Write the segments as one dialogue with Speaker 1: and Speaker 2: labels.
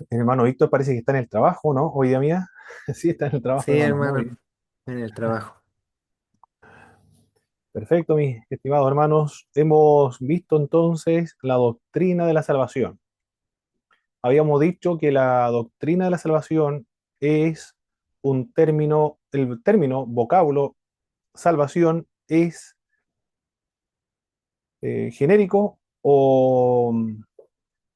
Speaker 1: Hermano Víctor parece que está en el trabajo, ¿no? Hoy día mía. Sí, está en el trabajo,
Speaker 2: Sí,
Speaker 1: hermano. Muy
Speaker 2: hermano,
Speaker 1: bien.
Speaker 2: en el trabajo.
Speaker 1: Perfecto, mis estimados hermanos. Hemos visto entonces la doctrina de la salvación. Habíamos dicho que la doctrina de la salvación es un término, el término, vocablo, salvación es genérico o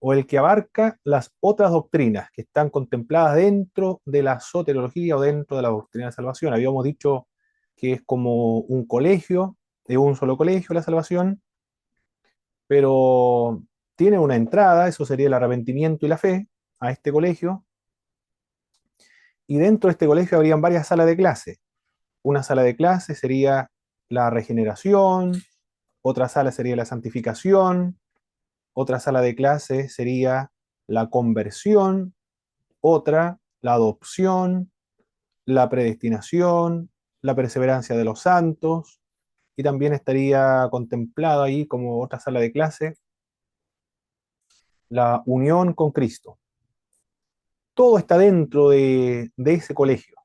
Speaker 1: el que abarca las otras doctrinas que están contempladas dentro de la soteriología o dentro de la doctrina de salvación. Habíamos dicho que es como un colegio, de un solo colegio la salvación, pero tiene una entrada, eso sería el arrepentimiento y la fe, a este colegio, y dentro de este colegio habrían varias salas de clase. Una sala de clase sería la regeneración, otra sala sería la santificación, otra sala de clase sería la conversión, otra, la adopción, la predestinación, la perseverancia de los santos, y también estaría contemplado ahí como otra sala de clase, la unión con Cristo. Todo está dentro de ese colegio,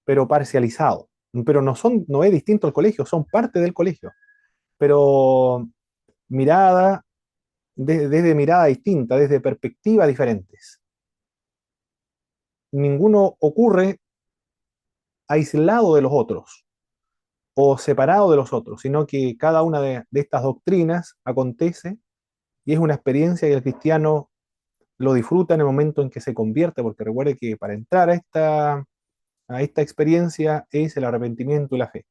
Speaker 1: pero parcializado. Pero no es distinto al colegio, son parte del colegio, pero mirada, desde mirada distinta, desde perspectivas diferentes. Ninguno ocurre aislado de los otros o separado de los otros, sino que cada una de estas doctrinas acontece y es una experiencia que el cristiano lo disfruta en el momento en que se convierte, porque recuerde que para entrar a esta experiencia es el arrepentimiento y la fe.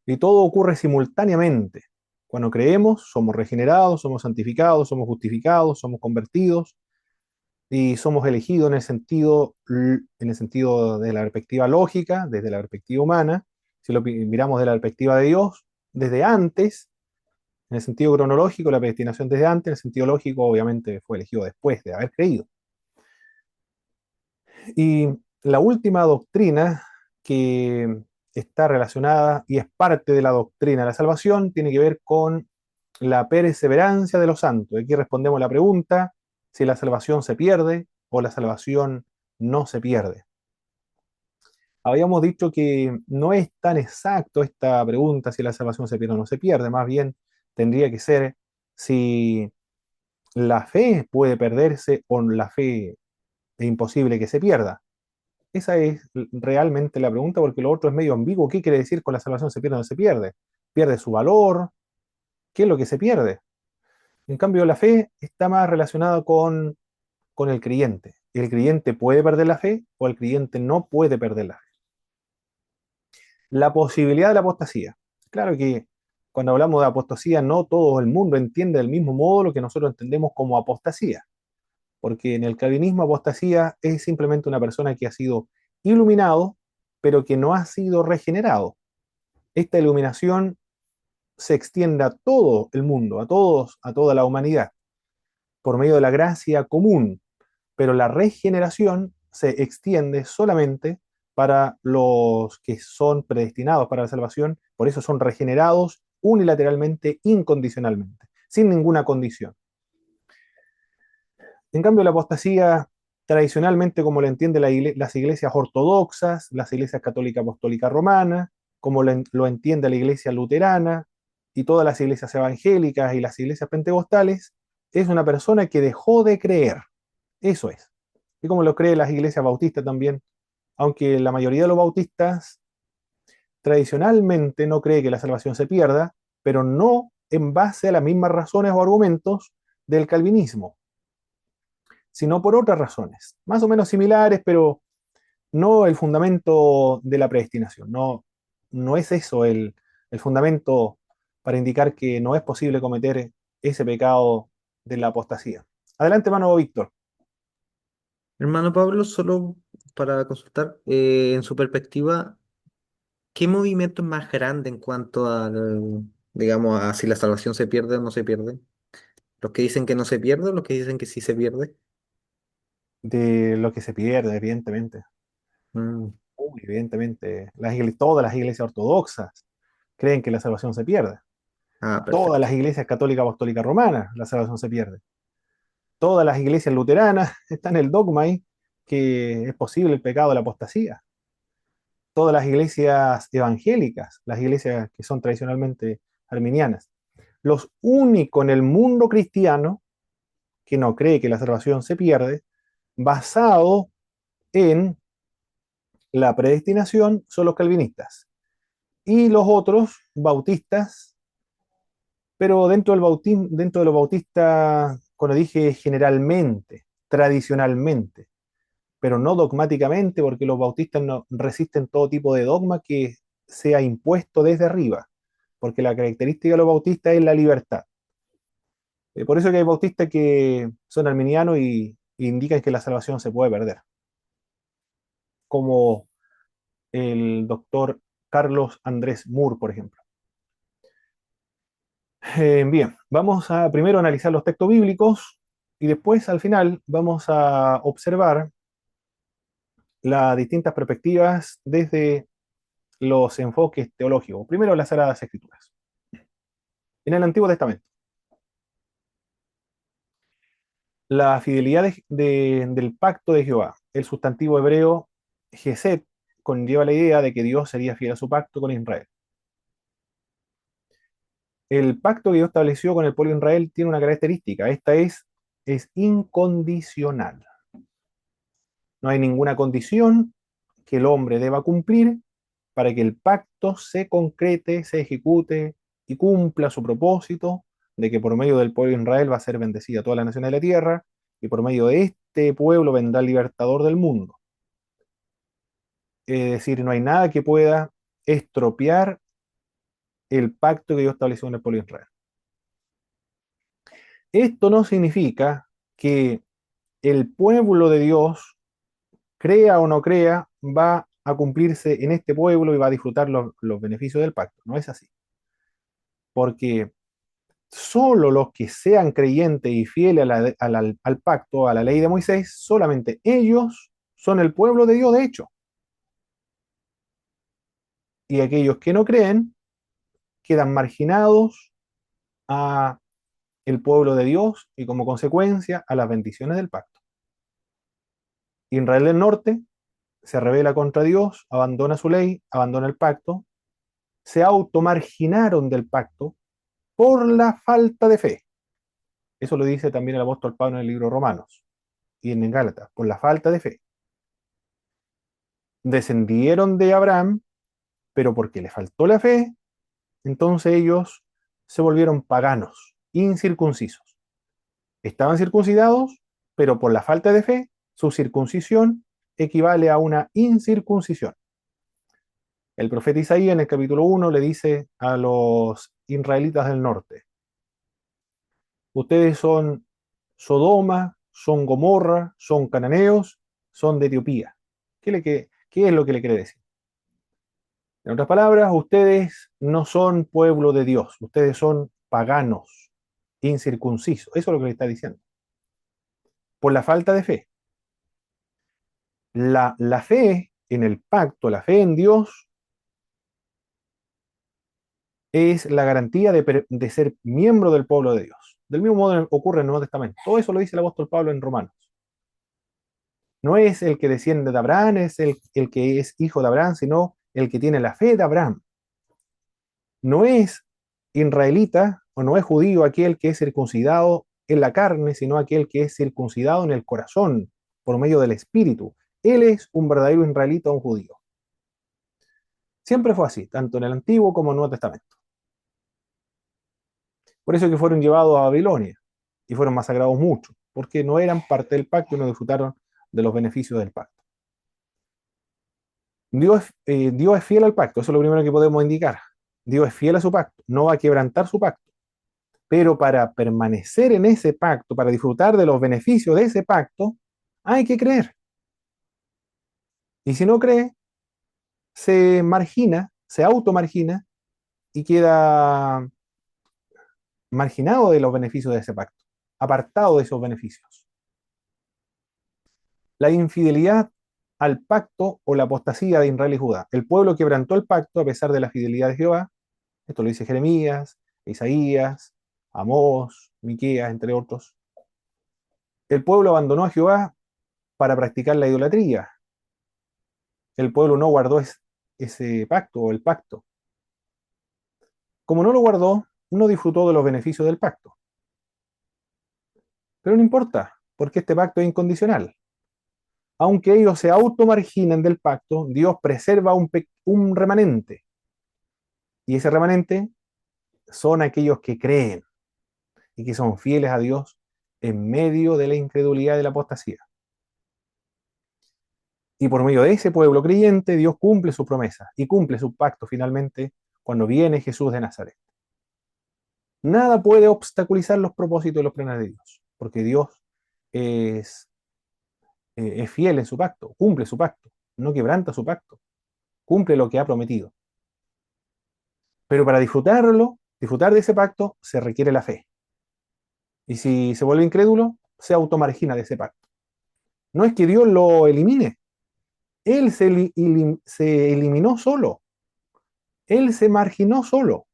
Speaker 1: Y todo ocurre simultáneamente. Cuando creemos, somos regenerados, somos santificados, somos justificados, somos convertidos y somos elegidos en el sentido de la perspectiva lógica, desde la perspectiva humana. Si lo miramos de la perspectiva de Dios, desde antes, en el sentido cronológico, la predestinación desde antes, en el sentido lógico, obviamente fue elegido después de haber creído. Y la última doctrina que está relacionada y es parte de la doctrina de la salvación tiene que ver con la perseverancia de los santos. Aquí respondemos la pregunta si la salvación se pierde o la salvación no se pierde. Habíamos dicho que no es tan exacto esta pregunta si la salvación se pierde o no se pierde, más bien tendría que ser si la fe puede perderse o la fe es imposible que se pierda. Esa es realmente la pregunta porque lo otro es medio ambiguo. ¿Qué quiere decir con la salvación se pierde o no se pierde? ¿Pierde su valor? ¿Qué es lo que se pierde? En cambio, la fe está más relacionada con el creyente. ¿El creyente puede perder la fe o el creyente no puede perder la fe? La posibilidad de la apostasía. Claro que cuando hablamos de apostasía, no todo el mundo entiende del mismo modo lo que nosotros entendemos como apostasía, porque en el calvinismo apostasía es simplemente una persona que ha sido iluminado, pero que no ha sido regenerado. Esta iluminación se extiende a todo el mundo, a todos, a toda la humanidad, por medio de la gracia común, pero la regeneración se extiende solamente para los que son predestinados para la salvación, por eso son regenerados unilateralmente, incondicionalmente, sin ninguna condición. En cambio, la apostasía, tradicionalmente, como la entienden las iglesias ortodoxas, las iglesias católica apostólica romana, como lo entiende la iglesia luterana y todas las iglesias evangélicas y las iglesias pentecostales, es una persona que dejó de creer. Eso es. Y como lo creen las iglesias bautistas también, aunque la mayoría de los bautistas tradicionalmente no cree que la salvación se pierda, pero no en base a las mismas razones o argumentos del calvinismo, sino por otras razones, más o menos similares, pero no el fundamento de la predestinación. No, no es eso el fundamento para indicar que no es posible cometer ese pecado de la apostasía. Adelante, hermano Víctor.
Speaker 2: Hermano Pablo, solo para consultar, en su perspectiva, ¿qué movimiento es más grande en cuanto al, digamos, a si la salvación se pierde o no se pierde? ¿Los que dicen que no se pierde o los que dicen que sí se pierde?
Speaker 1: De lo que se pierde, evidentemente.
Speaker 2: Mm.
Speaker 1: Uy, evidentemente. Todas las iglesias ortodoxas creen que la salvación se pierde.
Speaker 2: Ah,
Speaker 1: Todas
Speaker 2: perfecto.
Speaker 1: las iglesias católicas apostólicas romanas, la salvación se pierde. Todas las iglesias luteranas están en el dogma ahí que es posible el pecado de la apostasía. Todas las iglesias evangélicas, las iglesias que son tradicionalmente arminianas. Los únicos en el mundo cristiano que no cree que la salvación se pierde, basado en la predestinación, son los calvinistas. Y los otros, bautistas, pero dentro de los bautistas, como dije, generalmente, tradicionalmente, pero no dogmáticamente, porque los bautistas no resisten todo tipo de dogma que sea impuesto desde arriba, porque la característica de los bautistas es la libertad. Por eso que hay bautistas que son arminianos y indican que la salvación se puede perder, como el doctor Carlos Andrés Moore, por ejemplo. Bien, vamos a primero analizar los textos bíblicos y después al final vamos a observar las distintas perspectivas desde los enfoques teológicos. Primero las Sagradas Escrituras. En el Antiguo Testamento, la fidelidad del pacto de Jehová, el sustantivo hebreo Gesed, conlleva la idea de que Dios sería fiel a su pacto con Israel. El pacto que Dios estableció con el pueblo de Israel tiene una característica, esta es incondicional. No hay ninguna condición que el hombre deba cumplir para que el pacto se concrete, se ejecute y cumpla su propósito de que por medio del pueblo de Israel va a ser bendecida toda la nación de la tierra y por medio de este pueblo vendrá el libertador del mundo. Es decir, no hay nada que pueda estropear el pacto que Dios estableció con el pueblo de Israel. Esto no significa que el pueblo de Dios, crea o no crea, va a cumplirse en este pueblo y va a disfrutar los beneficios del pacto. No es así. Porque solo los que sean creyentes y fieles al pacto, a la ley de Moisés, solamente ellos son el pueblo de Dios de hecho. Y aquellos que no creen quedan marginados a el pueblo de Dios y como consecuencia a las bendiciones del pacto. Israel del norte se rebela contra Dios, abandona su ley, abandona el pacto, se automarginaron del pacto por la falta de fe. Eso lo dice también el apóstol Pablo en el libro Romanos y en Gálatas, por la falta de fe. Descendieron de Abraham, pero porque le faltó la fe, entonces ellos se volvieron paganos, incircuncisos. Estaban circuncidados, pero por la falta de fe, su circuncisión equivale a una incircuncisión. El profeta Isaías en el capítulo 1 le dice a los israelitas del norte, ustedes son Sodoma, son Gomorra, son cananeos, son de Etiopía. ¿Qué es lo que le quiere decir? En otras palabras, ustedes no son pueblo de Dios, ustedes son paganos, incircuncisos. Eso es lo que le está diciendo. Por la falta de fe. La fe en el pacto, la fe en Dios, es la garantía de ser miembro del pueblo de Dios. Del mismo modo ocurre en el Nuevo Testamento. Todo eso lo dice el apóstol Pablo en Romanos. No es el que desciende de Abraham, es el que es hijo de Abraham, sino el que tiene la fe de Abraham. No es israelita o no es judío aquel que es circuncidado en la carne, sino aquel que es circuncidado en el corazón por medio del espíritu. Él es un verdadero israelita o un judío. Siempre fue así, tanto en el Antiguo como en el Nuevo Testamento. Por eso que fueron llevados a Babilonia y fueron masacrados mucho, porque no eran parte del pacto y no disfrutaron de los beneficios del pacto. Dios es fiel al pacto, eso es lo primero que podemos indicar. Dios es fiel a su pacto, no va a quebrantar su pacto. Pero para permanecer en ese pacto, para disfrutar de los beneficios de ese pacto, hay que creer. Y si no cree, se margina, se automargina y queda marginado de los beneficios de ese pacto, apartado de esos beneficios. La infidelidad al pacto o la apostasía de Israel y Judá. El pueblo quebrantó el pacto a pesar de la fidelidad de Jehová. Esto lo dice Jeremías, Isaías, Amós, Miqueas, entre otros. El pueblo abandonó a Jehová para practicar la idolatría. El pueblo no guardó ese pacto o el pacto. Como no lo guardó, no disfrutó de los beneficios del pacto. Pero no importa, porque este pacto es incondicional. Aunque ellos se automarginen del pacto, Dios preserva un remanente. Y ese remanente son aquellos que creen y que son fieles a Dios en medio de la incredulidad y de la apostasía. Y por medio de ese pueblo creyente, Dios cumple su promesa y cumple su pacto finalmente cuando viene Jesús de Nazaret. Nada puede obstaculizar los propósitos y los planes de Dios, porque Dios es, es fiel en su pacto, cumple su pacto, no quebranta su pacto, cumple lo que ha prometido. Pero para disfrutarlo, disfrutar de ese pacto, se requiere la fe. Y si se vuelve incrédulo, se automargina de ese pacto. No es que Dios lo elimine, Él se eliminó solo, Él se marginó solo,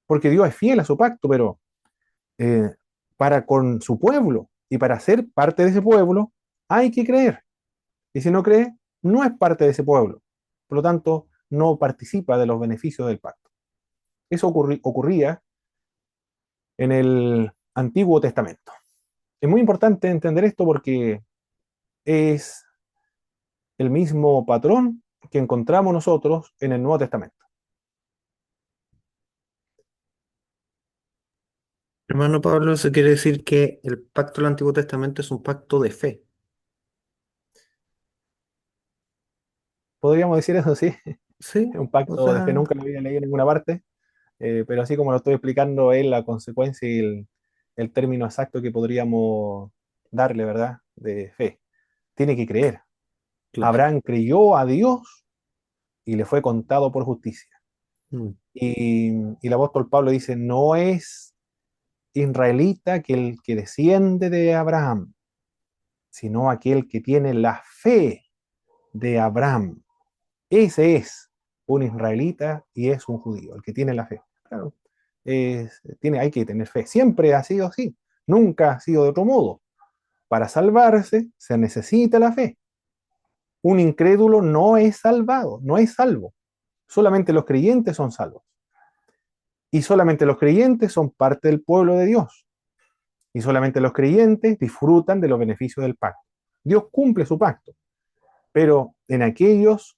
Speaker 1: porque Dios es fiel a su pacto, pero eh, para con su pueblo y para ser parte de ese pueblo hay que creer. Y si no cree, no es parte de ese pueblo. Por lo tanto, no participa de los beneficios del pacto. Eso ocurría en el Antiguo Testamento. Es muy importante entender esto porque es el mismo patrón que encontramos nosotros en el Nuevo Testamento.
Speaker 2: Hermano Pablo, eso quiere decir que el pacto del Antiguo Testamento es un pacto de fe.
Speaker 1: Podríamos decir eso, sí,
Speaker 2: Sí,
Speaker 1: es un
Speaker 2: o
Speaker 1: pacto de fe,
Speaker 2: sea,
Speaker 1: nunca lo había leído en ninguna parte, pero así como lo estoy explicando es la consecuencia y el término exacto que podríamos darle, ¿verdad? De fe. Tiene que creer.
Speaker 2: claro.
Speaker 1: Abraham creyó a Dios y le fue contado por justicia.
Speaker 2: Mm.
Speaker 1: Y el apóstol Pablo dice, no es israelita que el que desciende de Abraham, sino aquel que tiene la fe de Abraham. Ese es un israelita y es un judío, el que tiene la fe. Claro, hay que tener fe. Siempre ha sido así, nunca ha sido de otro modo. Para salvarse se necesita la fe. Un incrédulo no es salvado, no es salvo. Solamente los creyentes son salvos. Y solamente los creyentes son parte del pueblo de Dios. Y solamente los creyentes disfrutan de los beneficios del pacto. Dios cumple su pacto, pero en aquellos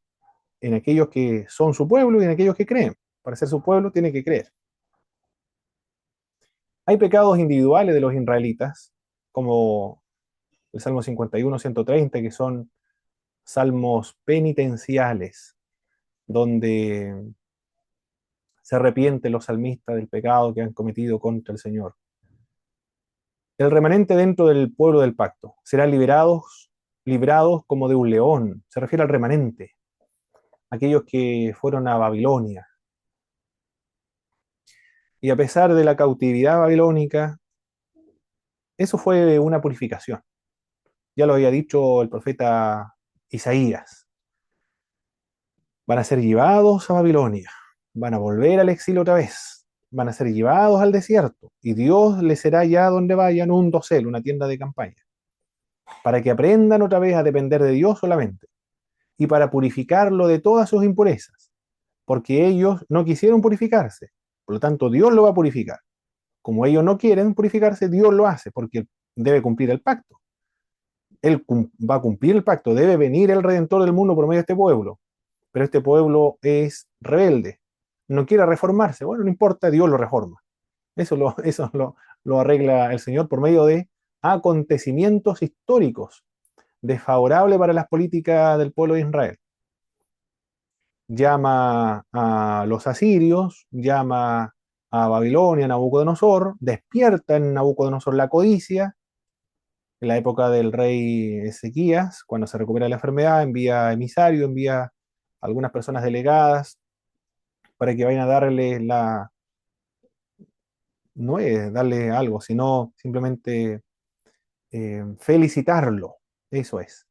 Speaker 1: que son su pueblo y en aquellos que creen. Para ser su pueblo tiene que creer. Hay pecados individuales de los israelitas, como el Salmo 51, 130, que son salmos penitenciales, donde se arrepienten los salmistas del pecado que han cometido contra el Señor. El remanente dentro del pueblo del pacto será librados como de un león. Se refiere al remanente, aquellos que fueron a Babilonia. Y a pesar de la cautividad babilónica, eso fue una purificación. Ya lo había dicho el profeta Isaías. Van a ser llevados a Babilonia, van a volver al exilio otra vez, van a ser llevados al desierto y Dios les será ya donde vayan un dosel, una tienda de campaña, para que aprendan otra vez a depender de Dios solamente y para purificarlo de todas sus impurezas, porque ellos no quisieron purificarse, por lo tanto Dios lo va a purificar. Como ellos no quieren purificarse, Dios lo hace porque debe cumplir el pacto. Él va a cumplir el pacto, debe venir el Redentor del mundo por medio de este pueblo, pero este pueblo es rebelde, no quiere reformarse. Bueno, no importa, Dios lo reforma. Eso lo arregla el Señor por medio de acontecimientos históricos desfavorables para las políticas del pueblo de Israel. Llama a los asirios, llama a Babilonia, a Nabucodonosor, despierta en Nabucodonosor la codicia. En la época del rey Ezequías, cuando se recupera la enfermedad, envía emisario, envía algunas personas delegadas para que vayan a darle no es darle algo, sino simplemente felicitarlo, eso es,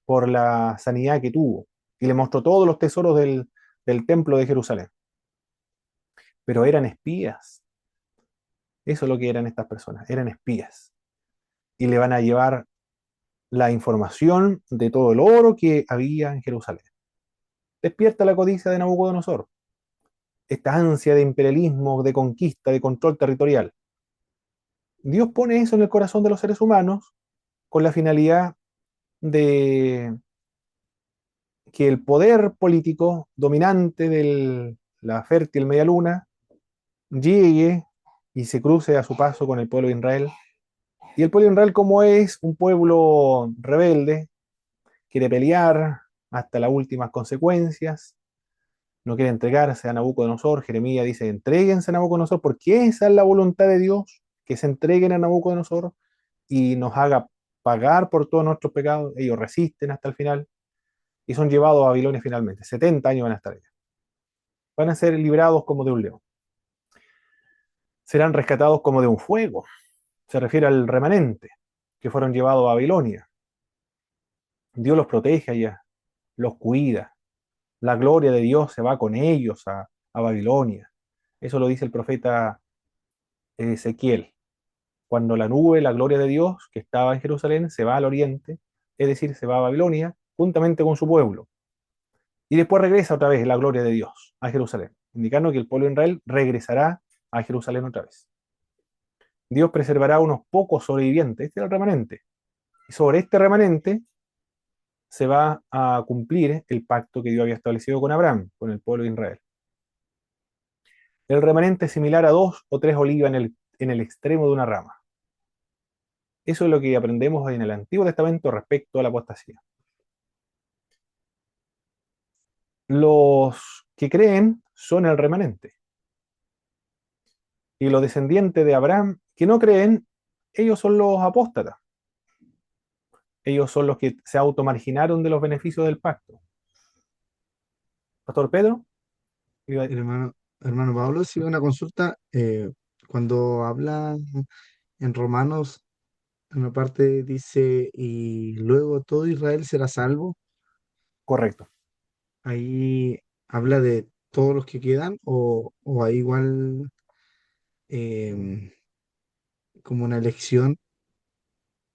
Speaker 1: por la sanidad que tuvo. Y le mostró todos los tesoros del templo de Jerusalén. Pero eran espías, eso es lo que eran estas personas, eran espías. y le van a llevar la información de todo el oro que había en Jerusalén. Despierta la codicia de Nabucodonosor, esta ansia de imperialismo, de conquista, de control territorial. Dios pone eso en el corazón de los seres humanos con la finalidad de que el poder político dominante de la fértil media luna llegue y se cruce a su paso con el pueblo de Israel. Y el pueblo de Israel, como es un pueblo rebelde, quiere pelear hasta las últimas consecuencias, no quiere entregarse a Nabucodonosor. Jeremías dice, entréguense a Nabucodonosor, porque esa es la voluntad de Dios, que se entreguen a Nabucodonosor y nos haga pagar por todos nuestros pecados. Ellos resisten hasta el final y son llevados a Babilonia finalmente. 70 años van a estar allá. Van a ser librados como de un león. Serán rescatados como de un fuego. Se refiere al remanente que fueron llevados a Babilonia. Dios los protege allá, los cuida. La gloria de Dios se va con ellos a Babilonia. Eso lo dice el profeta Ezequiel. Cuando la nube, la gloria de Dios que estaba en Jerusalén, se va al oriente, es decir, se va a Babilonia, juntamente con su pueblo. Y después regresa otra vez la gloria de Dios a Jerusalén, indicando que el pueblo de Israel regresará a Jerusalén otra vez. Dios preservará unos pocos sobrevivientes, este era el remanente. Y sobre este remanente se va a cumplir el pacto que Dios había establecido con Abraham, con el pueblo de Israel. El remanente es similar a dos o tres olivas en el extremo de una rama. Eso es lo que aprendemos en el Antiguo Testamento respecto a la apostasía. Los que creen son el remanente. Y los descendientes de Abraham que no creen, ellos son los apóstatas. Ellos son los que se automarginaron de los beneficios del pacto. Pastor Pedro,
Speaker 3: Hermano, hermano Pablo, si una consulta, cuando habla en Romanos, en una parte dice, y luego todo Israel será salvo,
Speaker 1: correcto.
Speaker 3: ahí habla de todos los que quedan, o hay igual como una elección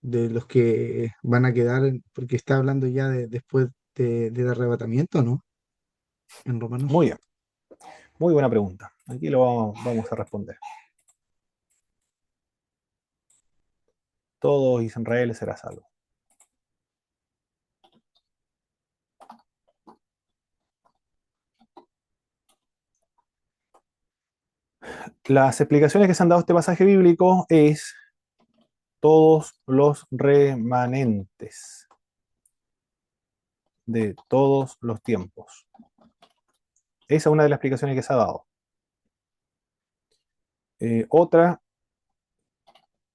Speaker 3: de los que van a quedar, porque está hablando ya de, después del arrebatamiento, ¿no? En
Speaker 1: Muy
Speaker 3: Romanos.
Speaker 1: bien, muy buena pregunta. Aquí lo vamos a responder. Todo Israel será salvo. Las explicaciones que se han dado a este pasaje bíblico es todos los remanentes de todos los tiempos. Esa es una de las explicaciones que se ha dado. Otra,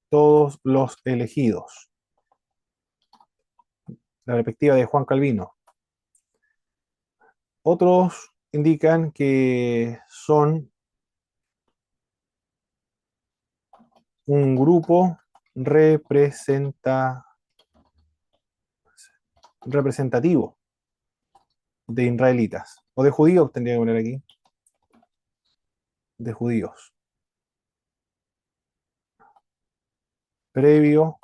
Speaker 1: todos los elegidos. La perspectiva de Juan Calvino. Otros indican que son un grupo representativo de israelitas, o de judíos, tendría que poner aquí, de judíos, previo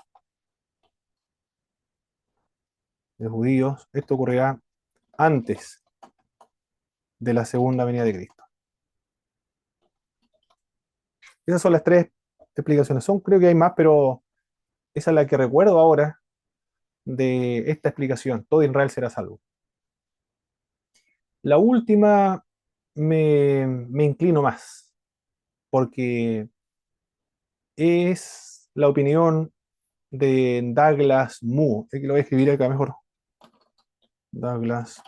Speaker 1: de judíos. Esto ocurrirá antes de la segunda venida de Cristo. Esas son las tres explicaciones. Creo que hay más, pero esa es la que recuerdo ahora de esta explicación. Todo Israel será salvo. La última me inclino más, porque es la opinión de Douglas Moo. Es que lo voy a escribir acá mejor. Douglas.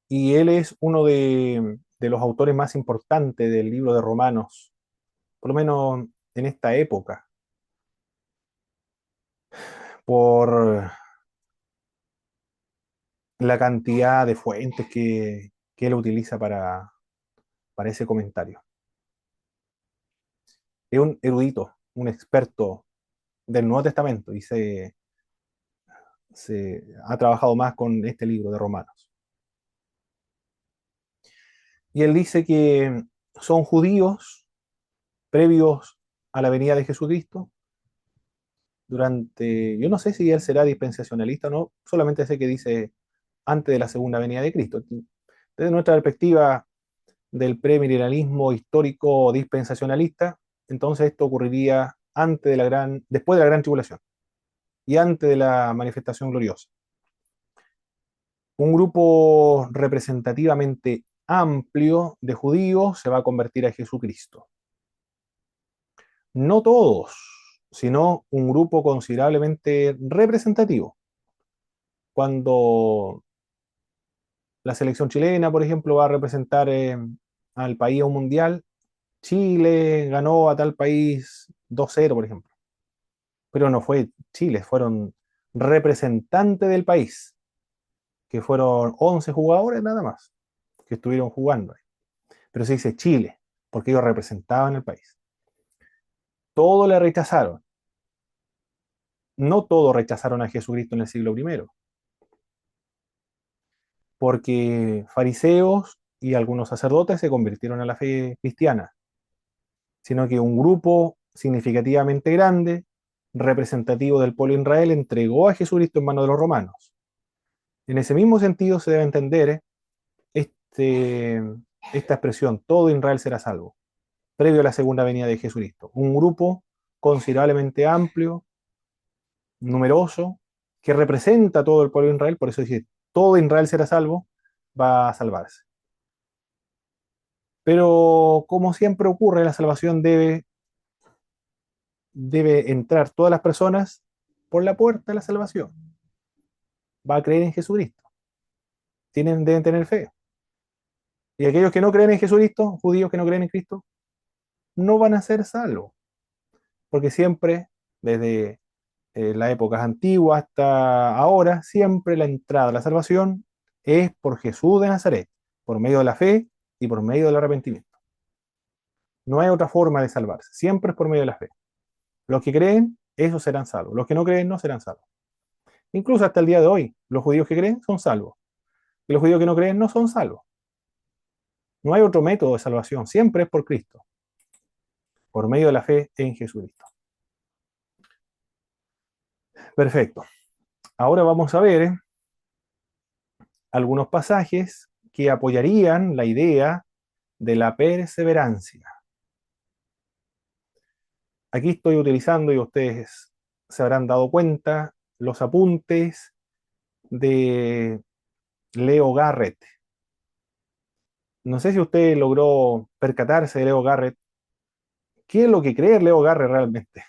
Speaker 1: Y él es uno de los autores más importantes del libro de Romanos, por lo menos en esta época, por la cantidad de fuentes que él utiliza para ese comentario. Es un erudito, un experto del Nuevo Testamento y se ha trabajado más con este libro de Romanos. Y él dice que son judíos previos a la venida de Jesucristo. Yo no sé si él será dispensacionalista o no, solamente sé que dice antes de la segunda venida de Cristo. Desde nuestra perspectiva del premilenialismo histórico dispensacionalista, entonces esto ocurriría después de la gran tribulación y antes de la manifestación gloriosa. Un grupo representativamente amplio de judíos se va a convertir a Jesucristo. No todos, sino un grupo considerablemente representativo. Cuando la selección chilena, por ejemplo, va a representar al país a un mundial, Chile ganó a tal país 2-0, por ejemplo. Pero no fue Chile, fueron representantes del país, que fueron 11 jugadores nada más, que estuvieron jugando ahí. Pero se dice Chile, porque ellos representaban el país. Todos le rechazaron. No todos rechazaron a Jesucristo en el siglo I, porque fariseos y algunos sacerdotes se convirtieron a la fe cristiana, sino que un grupo significativamente grande, representativo del pueblo de Israel, entregó a Jesucristo en manos de los romanos. En ese mismo sentido se debe entender este, esta expresión, todo Israel será salvo, previo a la segunda venida de Jesucristo. Un grupo considerablemente amplio, numeroso, que representa a todo el pueblo de Israel, por eso dice, todo Israel será salvo, va a salvarse. Pero como siempre ocurre, la salvación debe entrar todas las personas por la puerta de la salvación. Va a creer en Jesucristo. Deben tener fe. Y aquellos que no creen en Jesucristo, judíos que no creen en Cristo, no van a ser salvos. Porque siempre, desde las épocas antiguas hasta ahora, siempre la entrada a la salvación es por Jesús de Nazaret, por medio de la fe y por medio del arrepentimiento. No hay otra forma de salvarse, siempre es por medio de la fe. Los que creen, esos serán salvos. Los que no creen, no serán salvos. Incluso hasta el día de hoy, los judíos que creen son salvos. Y los judíos que no creen no son salvos. No hay otro método de salvación, siempre es por Cristo, por medio de la fe en Jesucristo. Perfecto. Ahora vamos a ver algunos pasajes que apoyarían la idea de la perseverancia. Aquí estoy utilizando, y ustedes se habrán dado cuenta, los apuntes de Leo Garrett. No sé si usted logró percatarse de Leo Garrett. ¿Qué es lo que cree Leo Garrett realmente?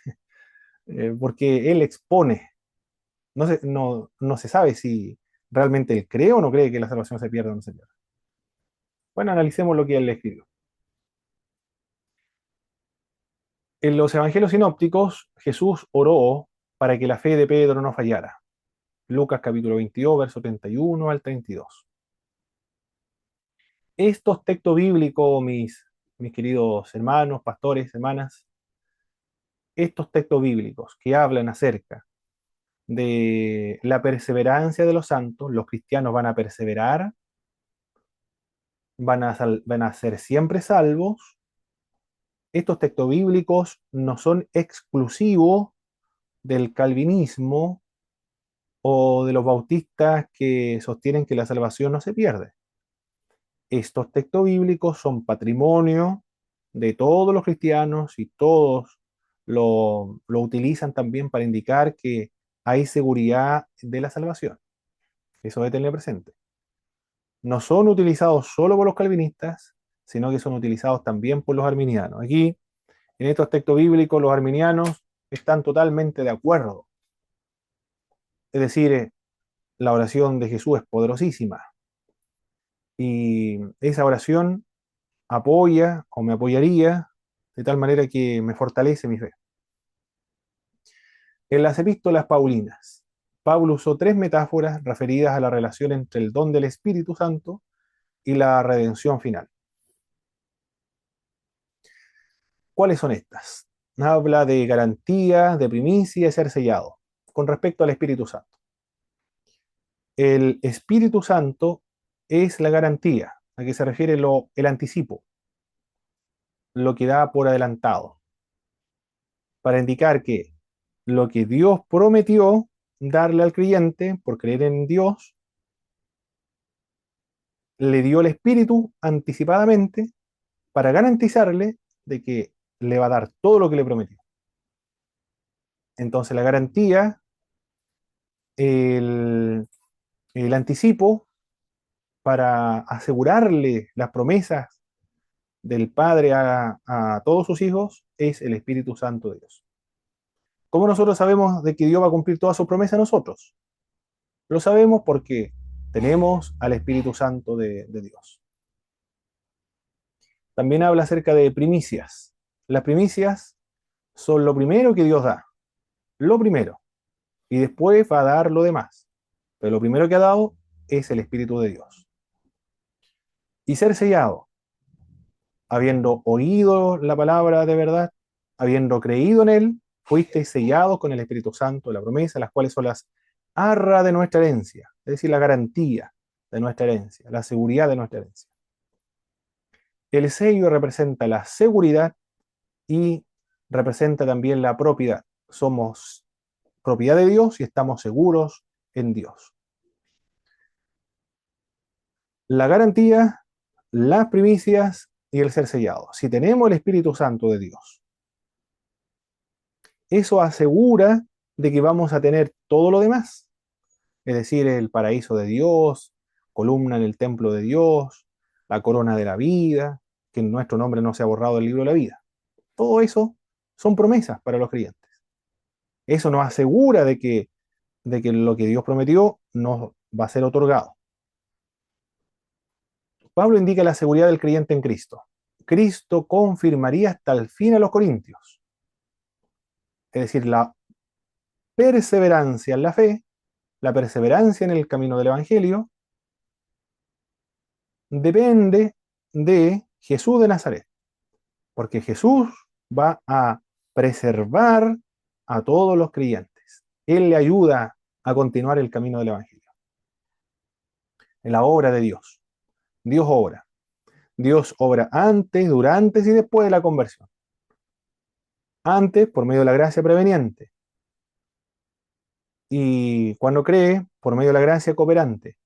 Speaker 1: Porque él expone, no se sabe si realmente él cree o no cree que la salvación se pierda o no se pierda. Bueno, analicemos lo que él le escribió. En los evangelios sinópticos, Jesús oró para que la fe de Pedro no fallara. Lucas capítulo 22, verso 31 al 32. Estos textos bíblicos, mis queridos hermanos, pastores, hermanas, estos textos bíblicos que hablan acerca de la perseverancia de los santos, los cristianos van a perseverar, van a ser siempre salvos. Estos textos bíblicos no son exclusivos del calvinismo o de los bautistas que sostienen que la salvación no se pierde. Estos textos bíblicos son patrimonio de todos los cristianos y todos lo utilizan también para indicar que hay seguridad de la salvación. Eso debe tener presente. No son utilizados solo por los calvinistas, sino que son utilizados también por los arminianos. Aquí, en estos textos bíblicos, los arminianos están totalmente de acuerdo. Es decir, la oración de Jesús es poderosísima. Y esa oración apoya o me apoyaría de tal manera que me fortalece mi fe. En las epístolas paulinas, Pablo usó tres metáforas referidas a la relación entre el don del Espíritu Santo y la redención final. ¿Cuáles son estas? Habla de garantía, de primicia y ser sellado, con respecto al Espíritu Santo. El Espíritu Santo es la garantía, a que se refiere el anticipo. lo que da por adelantado, para indicar que lo que Dios prometió darle al creyente por creer en Dios, le dio el Espíritu anticipadamente para garantizarle de que le va a dar todo lo que le prometió. Entonces la garantía, el, el anticipo para asegurarle las promesas del Padre a todos sus hijos es el Espíritu Santo de Dios. ¿Cómo nosotros sabemos de que Dios va a cumplir todas sus promesas a nosotros? Lo sabemos porque tenemos al Espíritu Santo de Dios. También habla acerca de primicias. Las primicias son lo primero que Dios da, lo primero, y después va a dar lo demás. Pero lo primero que ha dado es el Espíritu de Dios. Y ser sellado, habiendo oído la palabra de verdad, habiendo creído en él, fuiste sellado con el Espíritu Santo, la promesa, las cuales son las arras de nuestra herencia, es decir, la garantía de nuestra herencia, la seguridad de nuestra herencia. El sello representa la seguridad y representa también la propiedad. Somos propiedad de Dios y estamos seguros en Dios. La garantía, las primicias y el ser sellado. Si tenemos el Espíritu Santo de Dios, eso asegura de que vamos a tener todo lo demás, es decir, el paraíso de Dios, columna en el templo de Dios, la corona de la vida, que nuestro nombre no se ha borrado del libro de la vida. Todo eso son promesas para los creyentes. Eso nos asegura de que lo que Dios prometió nos va a ser otorgado. Pablo indica la seguridad del creyente en Cristo. Cristo confirmaría hasta el fin a los corintios. Es decir, la perseverancia en la fe, la perseverancia en el camino del Evangelio, depende de Jesús de Nazaret. Porque Jesús va a preservar a todos los creyentes. Él le ayuda a continuar el camino del Evangelio. En la obra de Dios. Dios obra. Dios obra antes, durante y después de la conversión. Antes, por medio de la gracia preveniente. Y cuando cree, por medio de la gracia cooperante.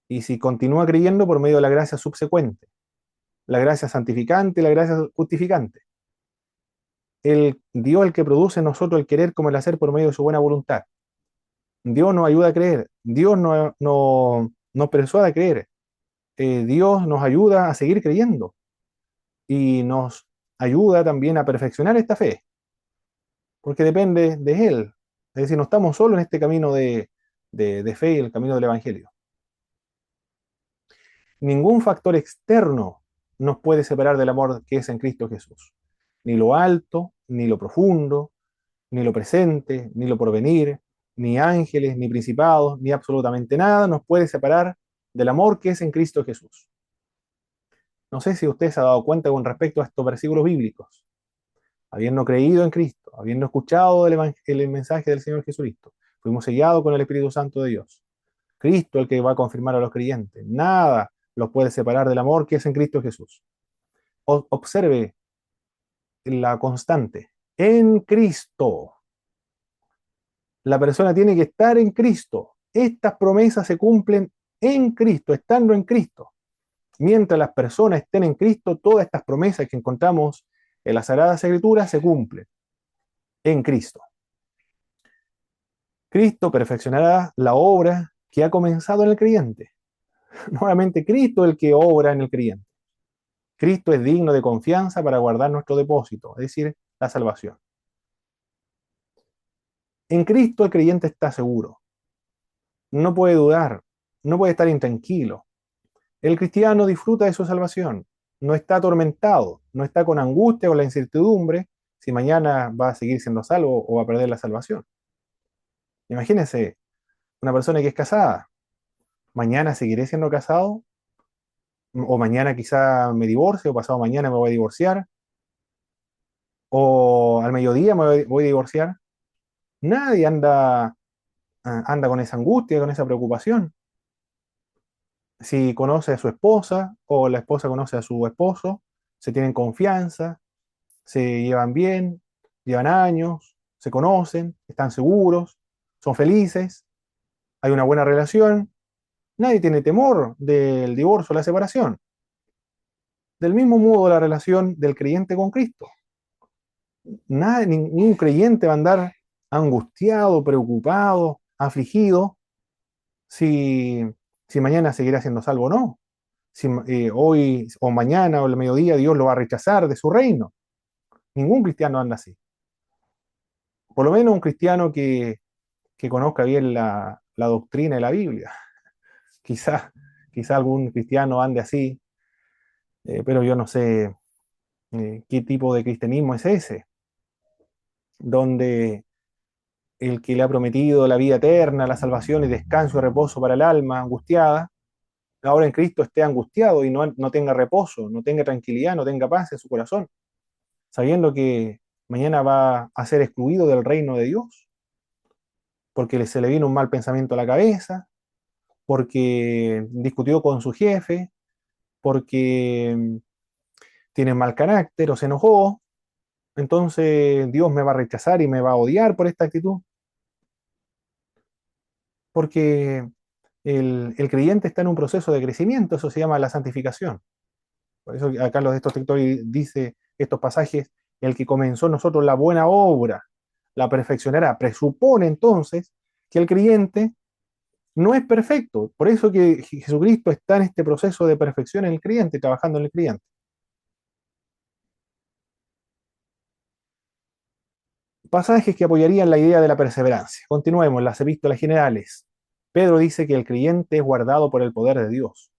Speaker 1: Y si continúa creyendo, por medio de la gracia subsecuente. La gracia santificante y la gracia justificante. El Dios el que produce en nosotros el querer como el hacer por medio de su buena voluntad. Dios nos ayuda a creer. Dios nos persuade a creer. Dios nos ayuda a seguir creyendo. Y nos ayuda también a perfeccionar esta fe. Porque depende de Él. Es decir, no estamos solos en este camino de fe y el camino del Evangelio. Ningún factor externo nos puede separar del amor que es en Cristo Jesús. Ni lo alto, ni lo profundo, ni lo presente, ni lo porvenir, ni ángeles, ni principados, ni absolutamente nada nos puede separar del amor que es en Cristo Jesús. No sé si usted se ha dado cuenta con respecto a estos versículos bíblicos. Habiendo creído en Cristo, habiendo escuchado el mensaje del Señor Jesucristo, fuimos sellados con el Espíritu Santo de Dios. Cristo el que va a confirmar a los creyentes. Nada los puede separar del amor que es en Cristo Jesús. Observe la constante. En Cristo. La persona tiene que estar en Cristo. Estas promesas se cumplen en Cristo, estando en Cristo. Mientras las personas estén en Cristo, todas estas promesas que encontramos en las Sagradas Escrituras se cumplen en Cristo. Cristo perfeccionará la obra que ha comenzado en el creyente. Nuevamente, Cristo es el que obra en el creyente. Cristo es digno de confianza para guardar nuestro depósito, es decir, la salvación. En Cristo el creyente está seguro. No puede dudar, no puede estar intranquilo. El cristiano disfruta de su salvación, no está atormentado, no está con angustia o la incertidumbre si mañana va a seguir siendo salvo o va a perder la salvación. Imagínense, una persona que es casada, mañana seguiré siendo casado, o mañana quizá me divorcio, o pasado mañana me voy a divorciar, o al mediodía me voy a divorciar. Nadie anda con esa angustia, con esa preocupación. Si conoce a su esposa o la esposa conoce a su esposo, se tienen confianza, se llevan bien, llevan años, se conocen, están seguros, son felices, hay una buena relación, nadie tiene temor del divorcio o la separación. Del mismo modo, la relación del creyente con Cristo. Ningún creyente va a andar angustiado, preocupado, afligido, si, si mañana seguirá siendo salvo o no. Si hoy o mañana o el mediodía Dios lo va a rechazar de su reino. Ningún cristiano anda así. Por lo menos un cristiano que conozca bien la doctrina de la Biblia. Quizá, quizá algún cristiano ande así, pero yo no sé qué tipo de cristianismo es ese, donde el que le ha prometido la vida eterna, la salvación y descanso y reposo para el alma angustiada, ahora en Cristo esté angustiado y no tenga reposo, no tenga tranquilidad, no tenga paz en su corazón, sabiendo que mañana va a ser excluido del reino de Dios, porque se le vino un mal pensamiento a la cabeza, porque discutió con su jefe, porque tiene mal carácter o se enojó, entonces Dios me va a rechazar y me va a odiar por esta actitud, porque el creyente está en un proceso de crecimiento, eso se llama la santificación. Por eso acá los de estos textos dice estos pasajes, el que comenzó en nosotros la buena obra, la perfeccionará. Presupone entonces que el creyente no es perfecto. Por eso que Jesucristo está en este proceso de perfección en el creyente, trabajando en el creyente. Pasajes que apoyarían la idea de la perseverancia. Continuemos, las epístolas generales. Pedro dice que el creyente es guardado por el poder de Dios.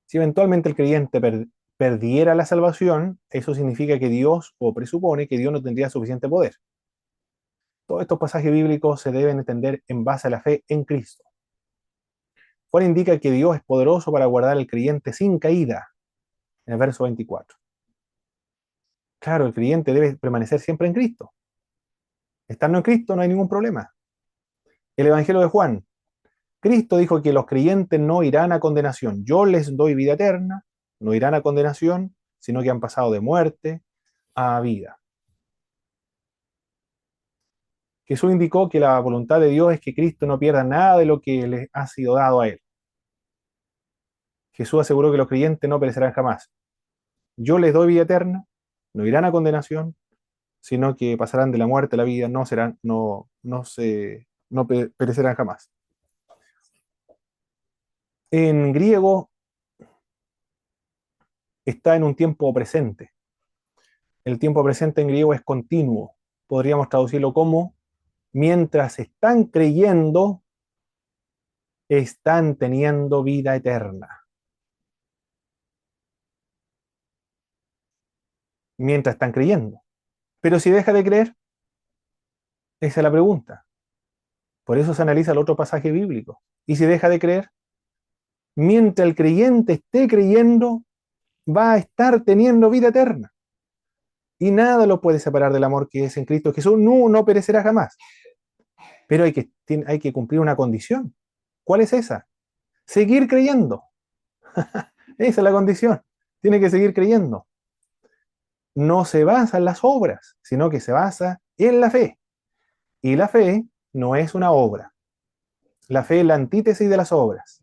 Speaker 1: Si eventualmente el creyente perdiera la salvación, eso significa que Dios, o presupone que Dios no tendría suficiente poder. Todos estos pasajes bíblicos se deben entender en base a la fe en Cristo. Juan indica que Dios es poderoso para guardar al creyente sin caída, en el verso 24. Claro, el creyente debe permanecer siempre en Cristo. Estando en Cristo no hay ningún problema. El Evangelio de Juan. Cristo dijo que los creyentes no irán a condenación. Yo les doy vida eterna, no irán a condenación, sino que han pasado de muerte a vida. Jesús indicó que la voluntad de Dios es que Cristo no pierda nada de lo que le ha sido dado a él. Jesús aseguró que los creyentes no perecerán jamás. Yo les doy vida eterna, no irán a condenación, sino que pasarán de la muerte a la vida, no perecerán jamás. En griego está en un tiempo presente. El tiempo presente en griego es continuo. Podríamos traducirlo como mientras están creyendo, están teniendo vida eterna. Mientras están creyendo. Pero si deja de creer, esa es la pregunta. Por eso se analiza el otro pasaje bíblico. Y si deja de creer, mientras el creyente esté creyendo, va a estar teniendo vida eterna. Y nada lo puede separar del amor que es en Cristo Jesús. No perecerá jamás. Pero hay que cumplir una condición. ¿Cuál es esa? Seguir creyendo. Esa es la condición. Tiene que seguir creyendo. No se basa en las obras, sino que se basa en la fe. Y la fe no es una obra. La fe es la antítesis de las obras.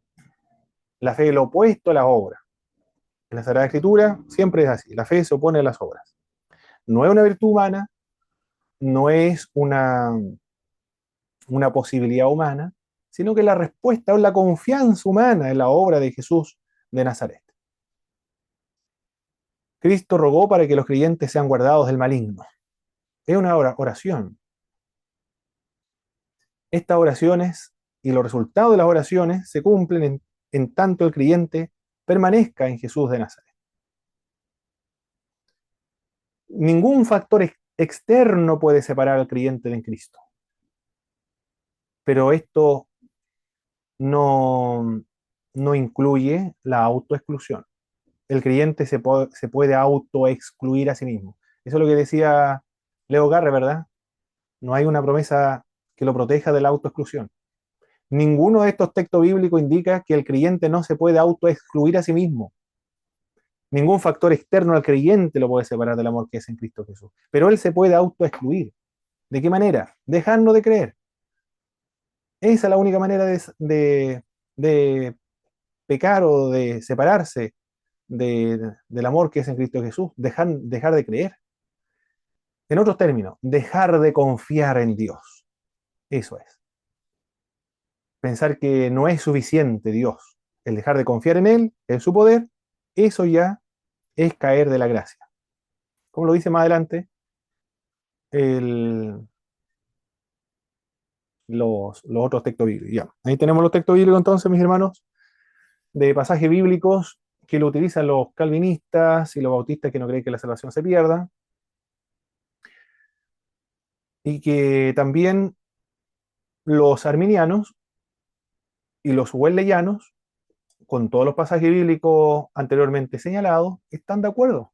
Speaker 1: La fe es lo opuesto a las obras. En la Sagrada Escritura siempre es así. La fe se opone a las obras. No es una virtud humana, no es una posibilidad humana, sino que la respuesta es la confianza humana en la obra de Jesús de Nazaret. Cristo rogó para que los creyentes sean guardados del maligno. Es una oración. Estas oraciones y los resultados de las oraciones se cumplen en tanto el creyente permanezca en Jesús de Nazaret. Ningún factor externo puede separar al creyente de Cristo. Pero esto no, no incluye la autoexclusión. El creyente se puede autoexcluir a sí mismo. Eso es lo que decía Leo Garre, ¿verdad? No hay una promesa que lo proteja de la autoexclusión. Ninguno de estos textos bíblicos indica que el creyente no se puede autoexcluir a sí mismo. Ningún factor externo al creyente lo puede separar del amor que es en Cristo Jesús. Pero él se puede autoexcluir. ¿De qué manera? Dejando de creer. Esa es la única manera de pecar o de separarse del amor que es en Cristo Jesús. Dejar de creer. En otros términos, dejar de confiar en Dios. Eso es. Pensar que no es suficiente Dios. El dejar de confiar en Él, en su poder, eso ya es caer de la gracia. Como lo dice más adelante el, los otros textos bíblicos. Ya. Ahí tenemos los textos bíblicos entonces, mis hermanos, de pasajes bíblicos que lo utilizan los calvinistas y los bautistas que no creen que la salvación se pierda, y que también los arminianos y los wesleyanos, con todos los pasajes bíblicos anteriormente señalados, están de acuerdo.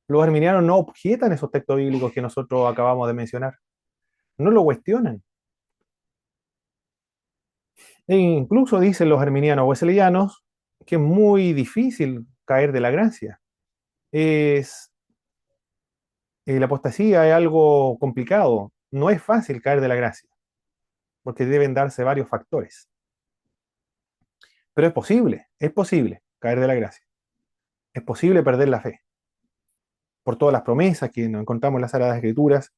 Speaker 1: Los arminianos no objetan esos textos bíblicos que nosotros acabamos de mencionar, no lo cuestionan. E incluso dicen los arminianos wesleyanos que es muy difícil caer de la gracia. Es, la apostasía es algo complicado, no es fácil caer de la gracia, porque deben darse varios factores. Pero es posible caer de la gracia. Es posible perder la fe, por todas las promesas que nos encontramos en las Sagradas Escrituras,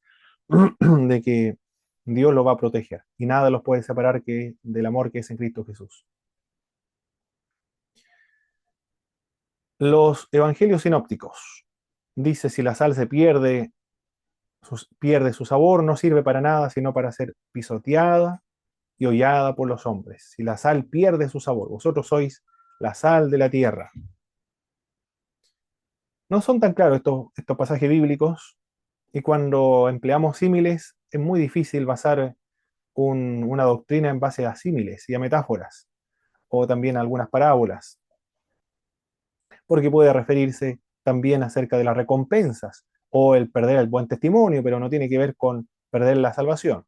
Speaker 1: de que Dios lo va a proteger y nada los puede separar del amor que es en Cristo Jesús. Los evangelios sinópticos. Dice, si la sal se pierde su sabor, no sirve para nada, sino para ser pisoteada y hollada por los hombres. Si la sal pierde su sabor, vosotros sois la sal de la tierra. No son tan claros estos pasajes bíblicos, y cuando empleamos símiles es muy difícil basar una doctrina en base a símiles y a metáforas, o también a algunas parábolas, porque puede referirse también acerca de las recompensas o el perder el buen testimonio, pero no tiene que ver con perder la salvación.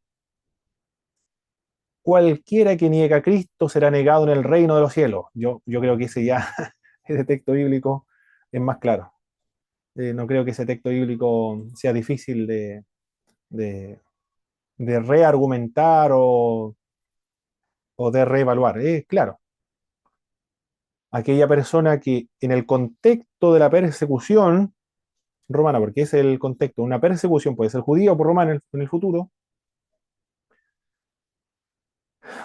Speaker 1: Cualquiera que niegue a Cristo será negado en el reino de los cielos. Yo creo que ese texto bíblico es más claro. No creo que ese texto bíblico sea difícil de, de reargumentar o de reevaluar. Claro, aquella persona que en el contexto de la persecución romana, porque es el contexto, una persecución puede ser judía o por romana en el futuro,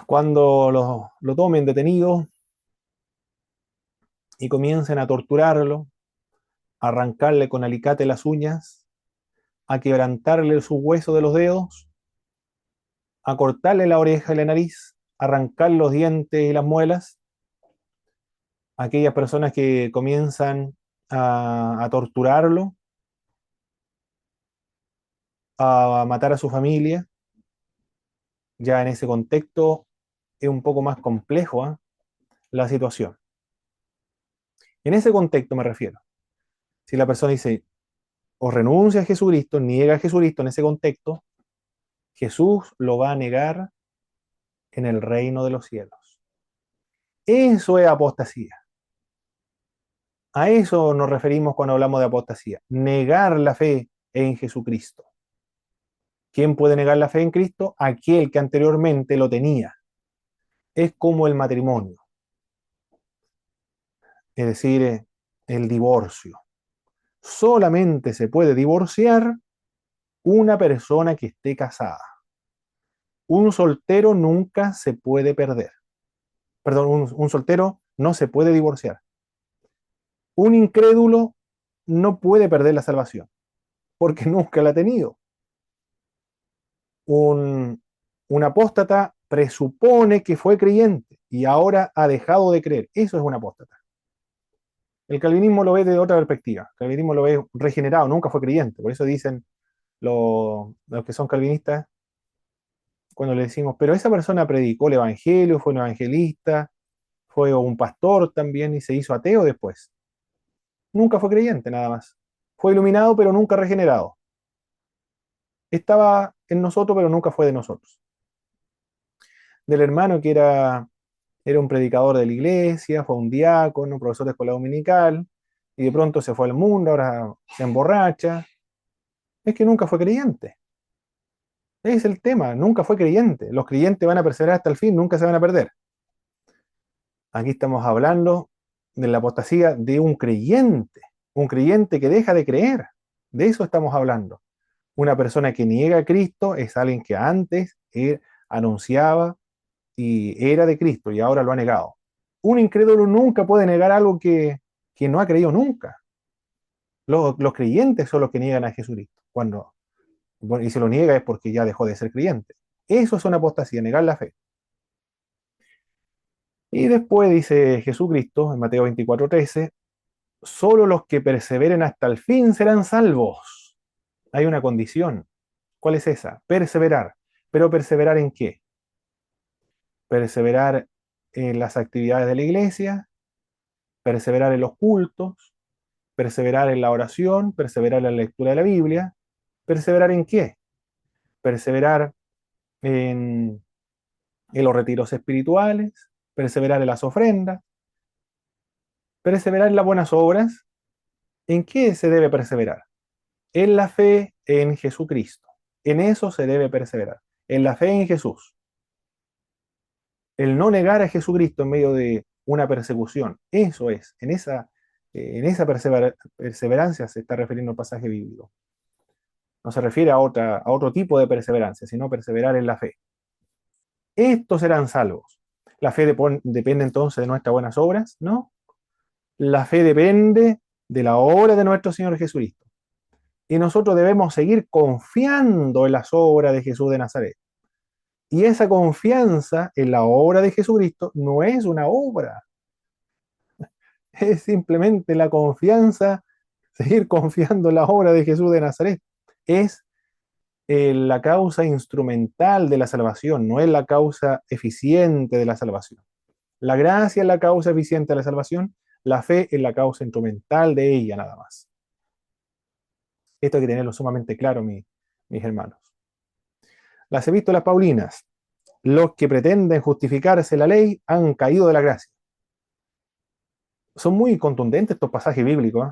Speaker 1: cuando lo tomen detenido y comiencen a torturarlo, a arrancarle con alicate las uñas, a quebrantarle sus huesos de los dedos, a cortarle la oreja y la nariz, a arrancar los dientes y las muelas, aquellas personas que comienzan a torturarlo, a matar a su familia, ya en ese contexto es un poco más complejo, ¿eh?, la situación. En ese contexto me refiero. Si la persona dice, o renuncia a Jesucristo, niega a Jesucristo en ese contexto, Jesús lo va a negar en el reino de los cielos. Eso es apostasía. A eso nos referimos cuando hablamos de apostasía. Negar la fe en Jesucristo. ¿Quién puede negar la fe en Cristo? Aquel que anteriormente lo tenía. Es como el matrimonio, es decir, el divorcio. Solamente se puede divorciar una persona que esté casada. Un soltero nunca se puede perder. Perdón, un soltero no se puede divorciar. Un incrédulo no puede perder la salvación, porque nunca la ha tenido. Un apóstata presupone que fue creyente y ahora ha dejado de creer. Eso es un apóstata. El calvinismo lo ve de otra perspectiva. El calvinismo lo ve regenerado, nunca fue creyente. Por eso dicen los que son calvinistas, cuando le decimos, pero esa persona predicó el evangelio, fue un evangelista, fue un pastor también y se hizo ateo después. Nunca fue creyente, nada más. Fue iluminado, pero nunca regenerado. Estaba en nosotros, pero nunca fue de nosotros. Del hermano que era un predicador de la iglesia, fue un diácono, profesor de escuela dominical, y de pronto se fue al mundo, ahora se emborracha. Es que nunca fue creyente. Ese es el tema, nunca fue creyente. Los creyentes van a perseverar hasta el fin, nunca se van a perder. Aquí estamos hablando de la apostasía de un creyente que deja de creer. De eso estamos hablando. Una persona que niega a Cristo es alguien que antes anunciaba y era de Cristo y ahora lo ha negado. Un incrédulo nunca puede negar algo que no ha creído nunca. Los creyentes son los que niegan a Jesucristo. Bueno, y si lo niega es porque ya dejó de ser creyente. Eso es una apostasía, negar la fe. Y después dice Jesucristo en Mateo 24:13, solo los que perseveren hasta el fin serán salvos. Hay una condición. ¿Cuál es esa? Perseverar. ¿Pero perseverar en qué? Perseverar en las actividades de la iglesia, perseverar en los cultos, perseverar en la oración, perseverar en la lectura de la Biblia. ¿Perseverar en qué? Perseverar en, en los retiros espirituales, perseverar en las ofrendas, perseverar en las buenas obras. ¿En qué se debe perseverar? En la fe en Jesucristo. En eso se debe perseverar. En la fe en Jesús. El no negar a Jesucristo en medio de una persecución. Eso es. En esa perseverancia se está refiriendo el pasaje bíblico. No se refiere a otro tipo de perseverancia, sino perseverar en la fe. Estos serán salvos. ¿La fe depende entonces de nuestras buenas obras? No. La fe depende de la obra de nuestro Señor Jesucristo. Y nosotros debemos seguir confiando en las obras de Jesús de Nazaret. Y esa confianza en la obra de Jesucristo no es una obra, es simplemente la confianza, seguir confiando en la obra de Jesús de Nazaret. Es la causa instrumental de la salvación, no es la causa eficiente de la salvación. La gracia es la causa eficiente de la salvación, la fe es la causa instrumental de ella nada más. Esto hay que tenerlo sumamente claro, mis hermanos. Las epístolas paulinas, los que pretenden justificarse la ley han caído de la gracia. Son muy contundentes estos pasajes bíblicos.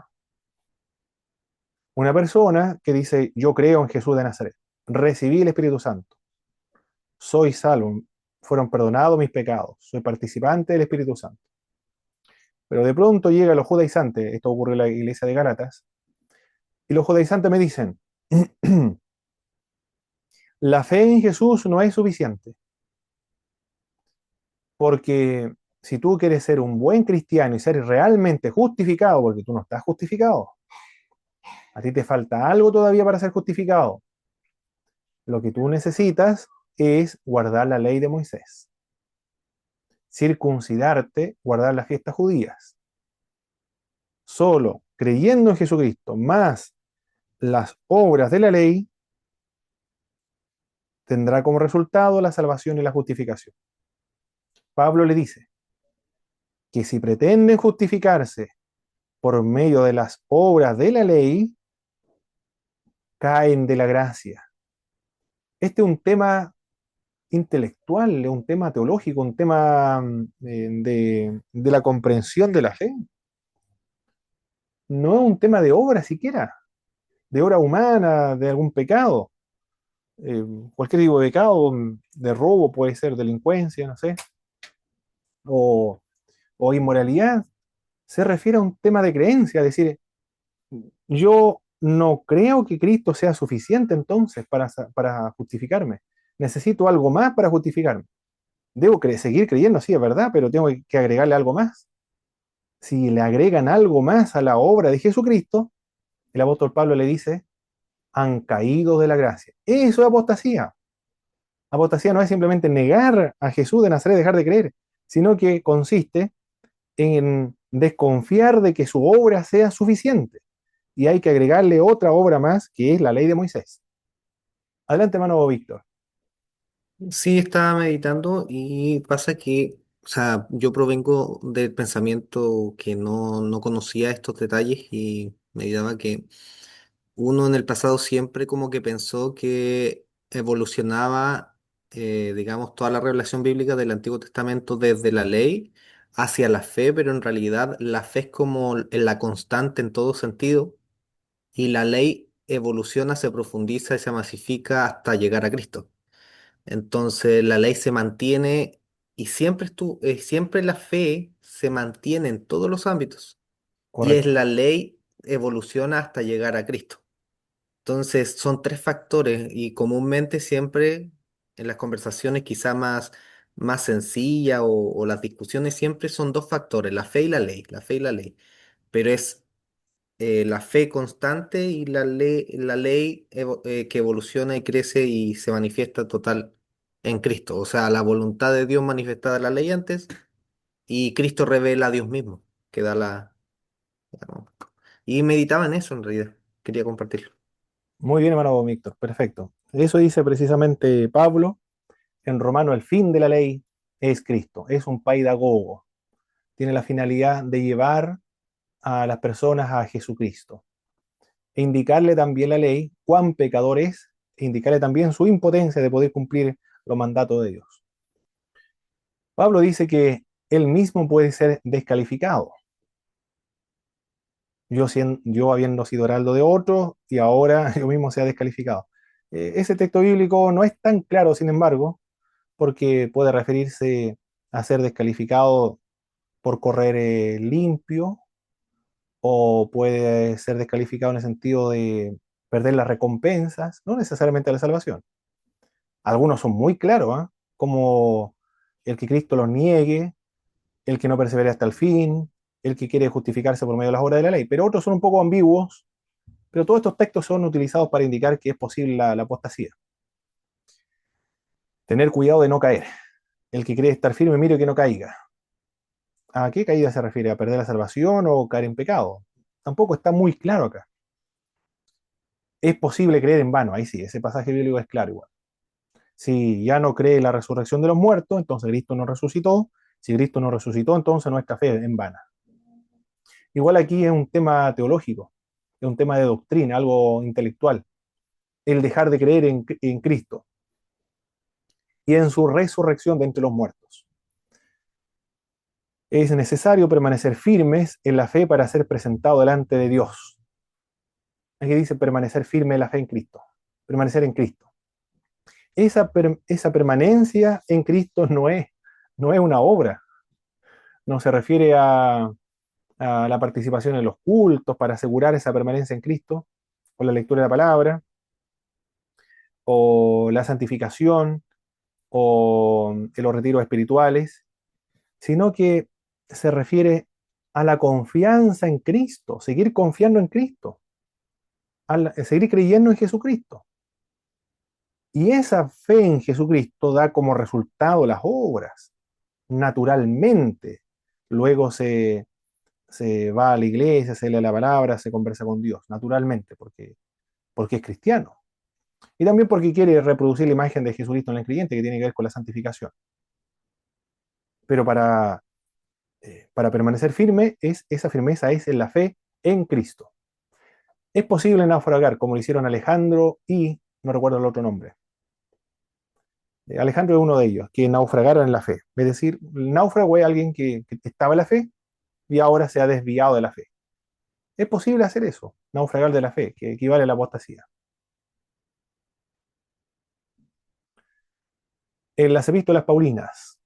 Speaker 1: Una persona que dice, yo creo en Jesús de Nazaret, recibí el Espíritu Santo, soy salvo, fueron perdonados mis pecados, soy participante del Espíritu Santo. Pero de pronto llega los judaizantes, esto ocurrió en la iglesia de Gálatas, y los judaizantes me dicen, la fe en Jesús no es suficiente, porque si tú quieres ser un buen cristiano y ser realmente justificado, porque tú no estás justificado, a ti te falta algo todavía para ser justificado. Lo que tú necesitas es guardar la ley de Moisés, circuncidarte, guardar las fiestas judías. Solo creyendo en Jesucristo más las obras de la ley tendrá como resultado la salvación y la justificación. Pablo le dice que si pretenden justificarse por medio de las obras de la ley, caen de la gracia. Este es un tema intelectual, es un tema teológico, un tema de la comprensión de la fe. No es un tema de obra siquiera, de obra humana, de algún pecado. Cualquier tipo de pecado, de robo, puede ser delincuencia, no sé, o, o inmoralidad, se refiere a un tema de creencia, es decir, yo no creo que Cristo sea suficiente entonces para justificarme. Necesito algo más para justificarme. Debo seguir creyendo, sí, es verdad, pero tengo que agregarle algo más. Si le agregan algo más a la obra de Jesucristo, el apóstol Pablo le dice, han caído de la gracia. Eso es apostasía. Apostasía no es simplemente negar a Jesús de Nazaret, dejar de creer, sino que consiste en desconfiar de que su obra sea suficiente. Y hay que agregarle otra obra más, que es la ley de Moisés. Adelante, hermano Víctor.
Speaker 2: Sí, estaba meditando y pasa que, o sea, yo provengo del pensamiento que no conocía estos detalles y me daba que uno en el pasado siempre como que pensó que evolucionaba, digamos, toda la revelación bíblica del Antiguo Testamento desde la ley hacia la fe, pero en realidad la fe es como la constante en todo sentido y la ley evoluciona, se profundiza y se masifica hasta llegar a Cristo. Entonces la ley se mantiene y siempre la fe se mantiene en todos los ámbitos y es
Speaker 1: Correcto.
Speaker 2: la ley evoluciona hasta llegar a Cristo. Entonces son tres factores y comúnmente siempre en las conversaciones quizá más sencillas o las discusiones siempre son dos factores, la fe y la ley, la fe y la ley. Pero es la fe constante y la ley que evoluciona y crece y se manifiesta total en Cristo. O sea, la voluntad de Dios manifestada en la ley antes y Cristo revela a Dios mismo, que da la. Y meditaba en eso en realidad. Quería compartirlo.
Speaker 1: Muy bien, hermano Víctor, perfecto. Eso dice precisamente Pablo en Romano, el fin de la ley es Cristo, es un paidagogo. Tiene la finalidad de llevar a las personas a Jesucristo e indicarle también la ley cuán pecador es, e indicarle también su impotencia de poder cumplir los mandatos de Dios. Pablo dice que él mismo puede ser descalificado. Yo habiendo sido heraldo de otro y ahora yo mismo sea descalificado. Ese texto bíblico no es tan claro, sin embargo, porque puede referirse a ser descalificado por correr limpio, o puede ser descalificado en el sentido de perder las recompensas, no necesariamente la salvación. Algunos son muy claros, ¿ah? Como el que Cristo los niegue, el que no persevere hasta el fin, el que quiere justificarse por medio de las obras de la ley, pero otros son un poco ambiguos, pero todos estos textos son utilizados para indicar que es posible la apostasía. Tener cuidado de no caer. El que cree estar firme, mire que no caiga. ¿A qué caída se refiere? ¿A perder la salvación o caer en pecado? Tampoco está muy claro acá. Es posible creer en vano, ahí sí, ese pasaje bíblico es claro igual. Si ya no cree en la resurrección de los muertos, entonces Cristo no resucitó. Si Cristo no resucitó, entonces nuestra fe es en vana. Igual aquí es un tema teológico, es un tema de doctrina, algo intelectual. El dejar de creer en Cristo y en su resurrección de entre los muertos. Es necesario permanecer firmes en la fe para ser presentado delante de Dios. Aquí dice permanecer firme en la fe en Cristo, permanecer en Cristo. Esa permanencia en Cristo no es una obra, no se refiere a la participación en los cultos para asegurar esa permanencia en Cristo, o la lectura de la palabra, o la santificación, o los retiros espirituales, sino que se refiere a la confianza en Cristo, seguir confiando en Cristo, seguir creyendo en Jesucristo. Y esa fe en Jesucristo da como resultado las obras, naturalmente. Luego se va a la iglesia, se lee la palabra, se conversa con Dios, naturalmente, porque es cristiano. Y también porque quiere reproducir la imagen de Jesucristo en el creyente, que tiene que ver con la santificación. Pero para permanecer firme, esa firmeza es en la fe en Cristo. Es posible naufragar, como lo hicieron Alejandro y, no recuerdo el otro nombre. Alejandro es uno de ellos, que naufragaron en la fe. Es decir, el náufrago es alguien que estaba en la fe y ahora se ha desviado de la fe. Es posible hacer eso, naufragar de la fe, que equivale a la apostasía. En las epístolas paulinas,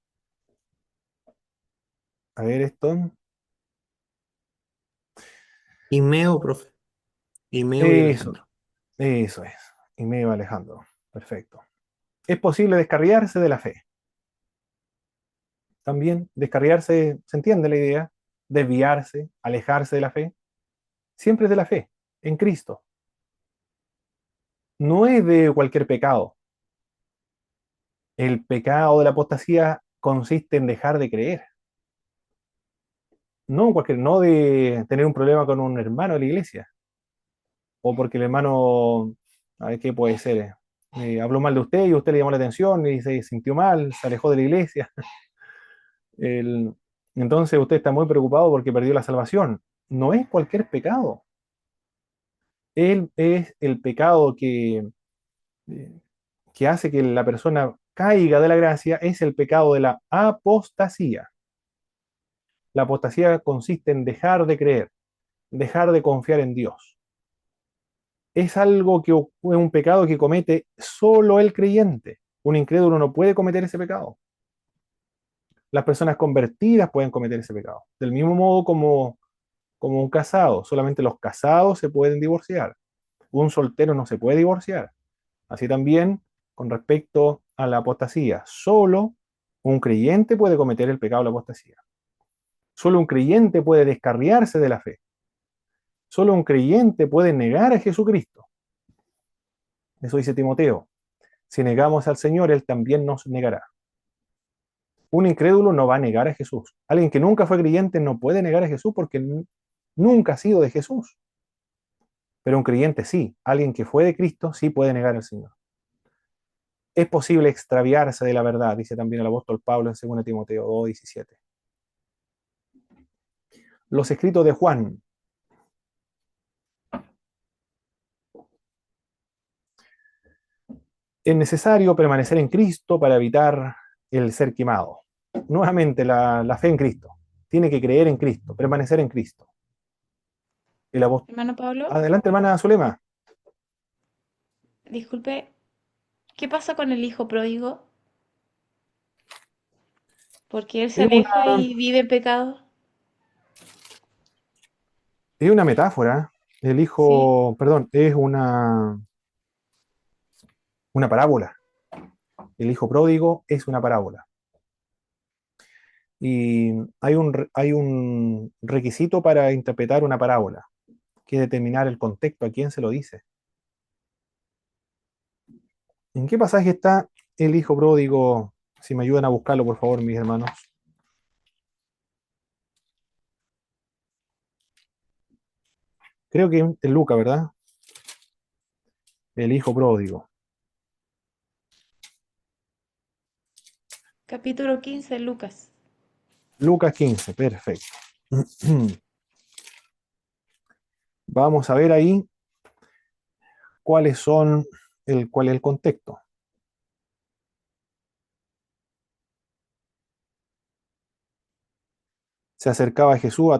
Speaker 1: a ver esto,
Speaker 2: Imeo, profe. Imeo y
Speaker 1: eso,
Speaker 2: Alejandro.
Speaker 1: eso es, y medio Alejandro, perfecto. Es posible descarriarse de la fe. También descarriarse, se entiende la idea, desviarse, alejarse de la fe, siempre es de la fe, en Cristo. No es de cualquier pecado. El pecado de la apostasía consiste en dejar de creer. No de tener un problema con un hermano de la iglesia, o porque el hermano, a ver qué puede ser, habló mal de usted y usted le llamó la atención y se sintió mal, se alejó de la iglesia. El- entonces usted está muy preocupado porque perdió la salvación. No es cualquier pecado. Él es el pecado eh, que hace que la persona caiga de la gracia, es el pecado de la apostasía. La apostasía consiste en dejar de creer, dejar de confiar en Dios. Es algo que es un pecado que comete solo el creyente. Un incrédulo no puede cometer ese pecado. Las personas convertidas pueden cometer ese pecado. Del mismo modo como un casado, solamente los casados se pueden divorciar. Un soltero no se puede divorciar. Así también con respecto a la apostasía, solo un creyente puede cometer el pecado de la apostasía. Solo un creyente puede descarriarse de la fe. Solo un creyente puede negar a Jesucristo. Eso dice Timoteo. Si negamos al Señor, Él también nos negará. Un incrédulo no va a negar a Jesús. Alguien que nunca fue creyente no puede negar a Jesús porque nunca ha sido de Jesús. Pero un creyente sí. Alguien que fue de Cristo sí puede negar al Señor. Es posible extraviarse de la verdad, dice también el apóstol Pablo en 2 Timoteo 2:17. Los escritos de Juan. Es necesario permanecer en Cristo para evitar el ser quemado. Nuevamente, la fe en Cristo. Tiene que creer en Cristo, permanecer en Cristo. El apóstol...
Speaker 4: Hermano Pablo,
Speaker 1: Adelante, hermana Zulema.
Speaker 4: disculpe, ¿qué pasa con el hijo pródigo? Porque él se
Speaker 1: Es
Speaker 4: aleja
Speaker 1: una,
Speaker 4: y vive en pecado.
Speaker 1: es una metáfora. El
Speaker 4: Sí.
Speaker 1: hijo, perdón, es una parábola. El hijo pródigo es una parábola. Y hay un requisito para interpretar una parábola, que es determinar el contexto, a quién se lo dice. ¿En qué pasaje está el hijo pródigo? Si me ayudan a buscarlo, por favor, mis hermanos. Creo que es Lucas, ¿verdad? El hijo pródigo.
Speaker 4: Capítulo 15, Lucas.
Speaker 1: Lucas 15, perfecto. Vamos a ver ahí cuál es el contexto. Se acercaba Jesús a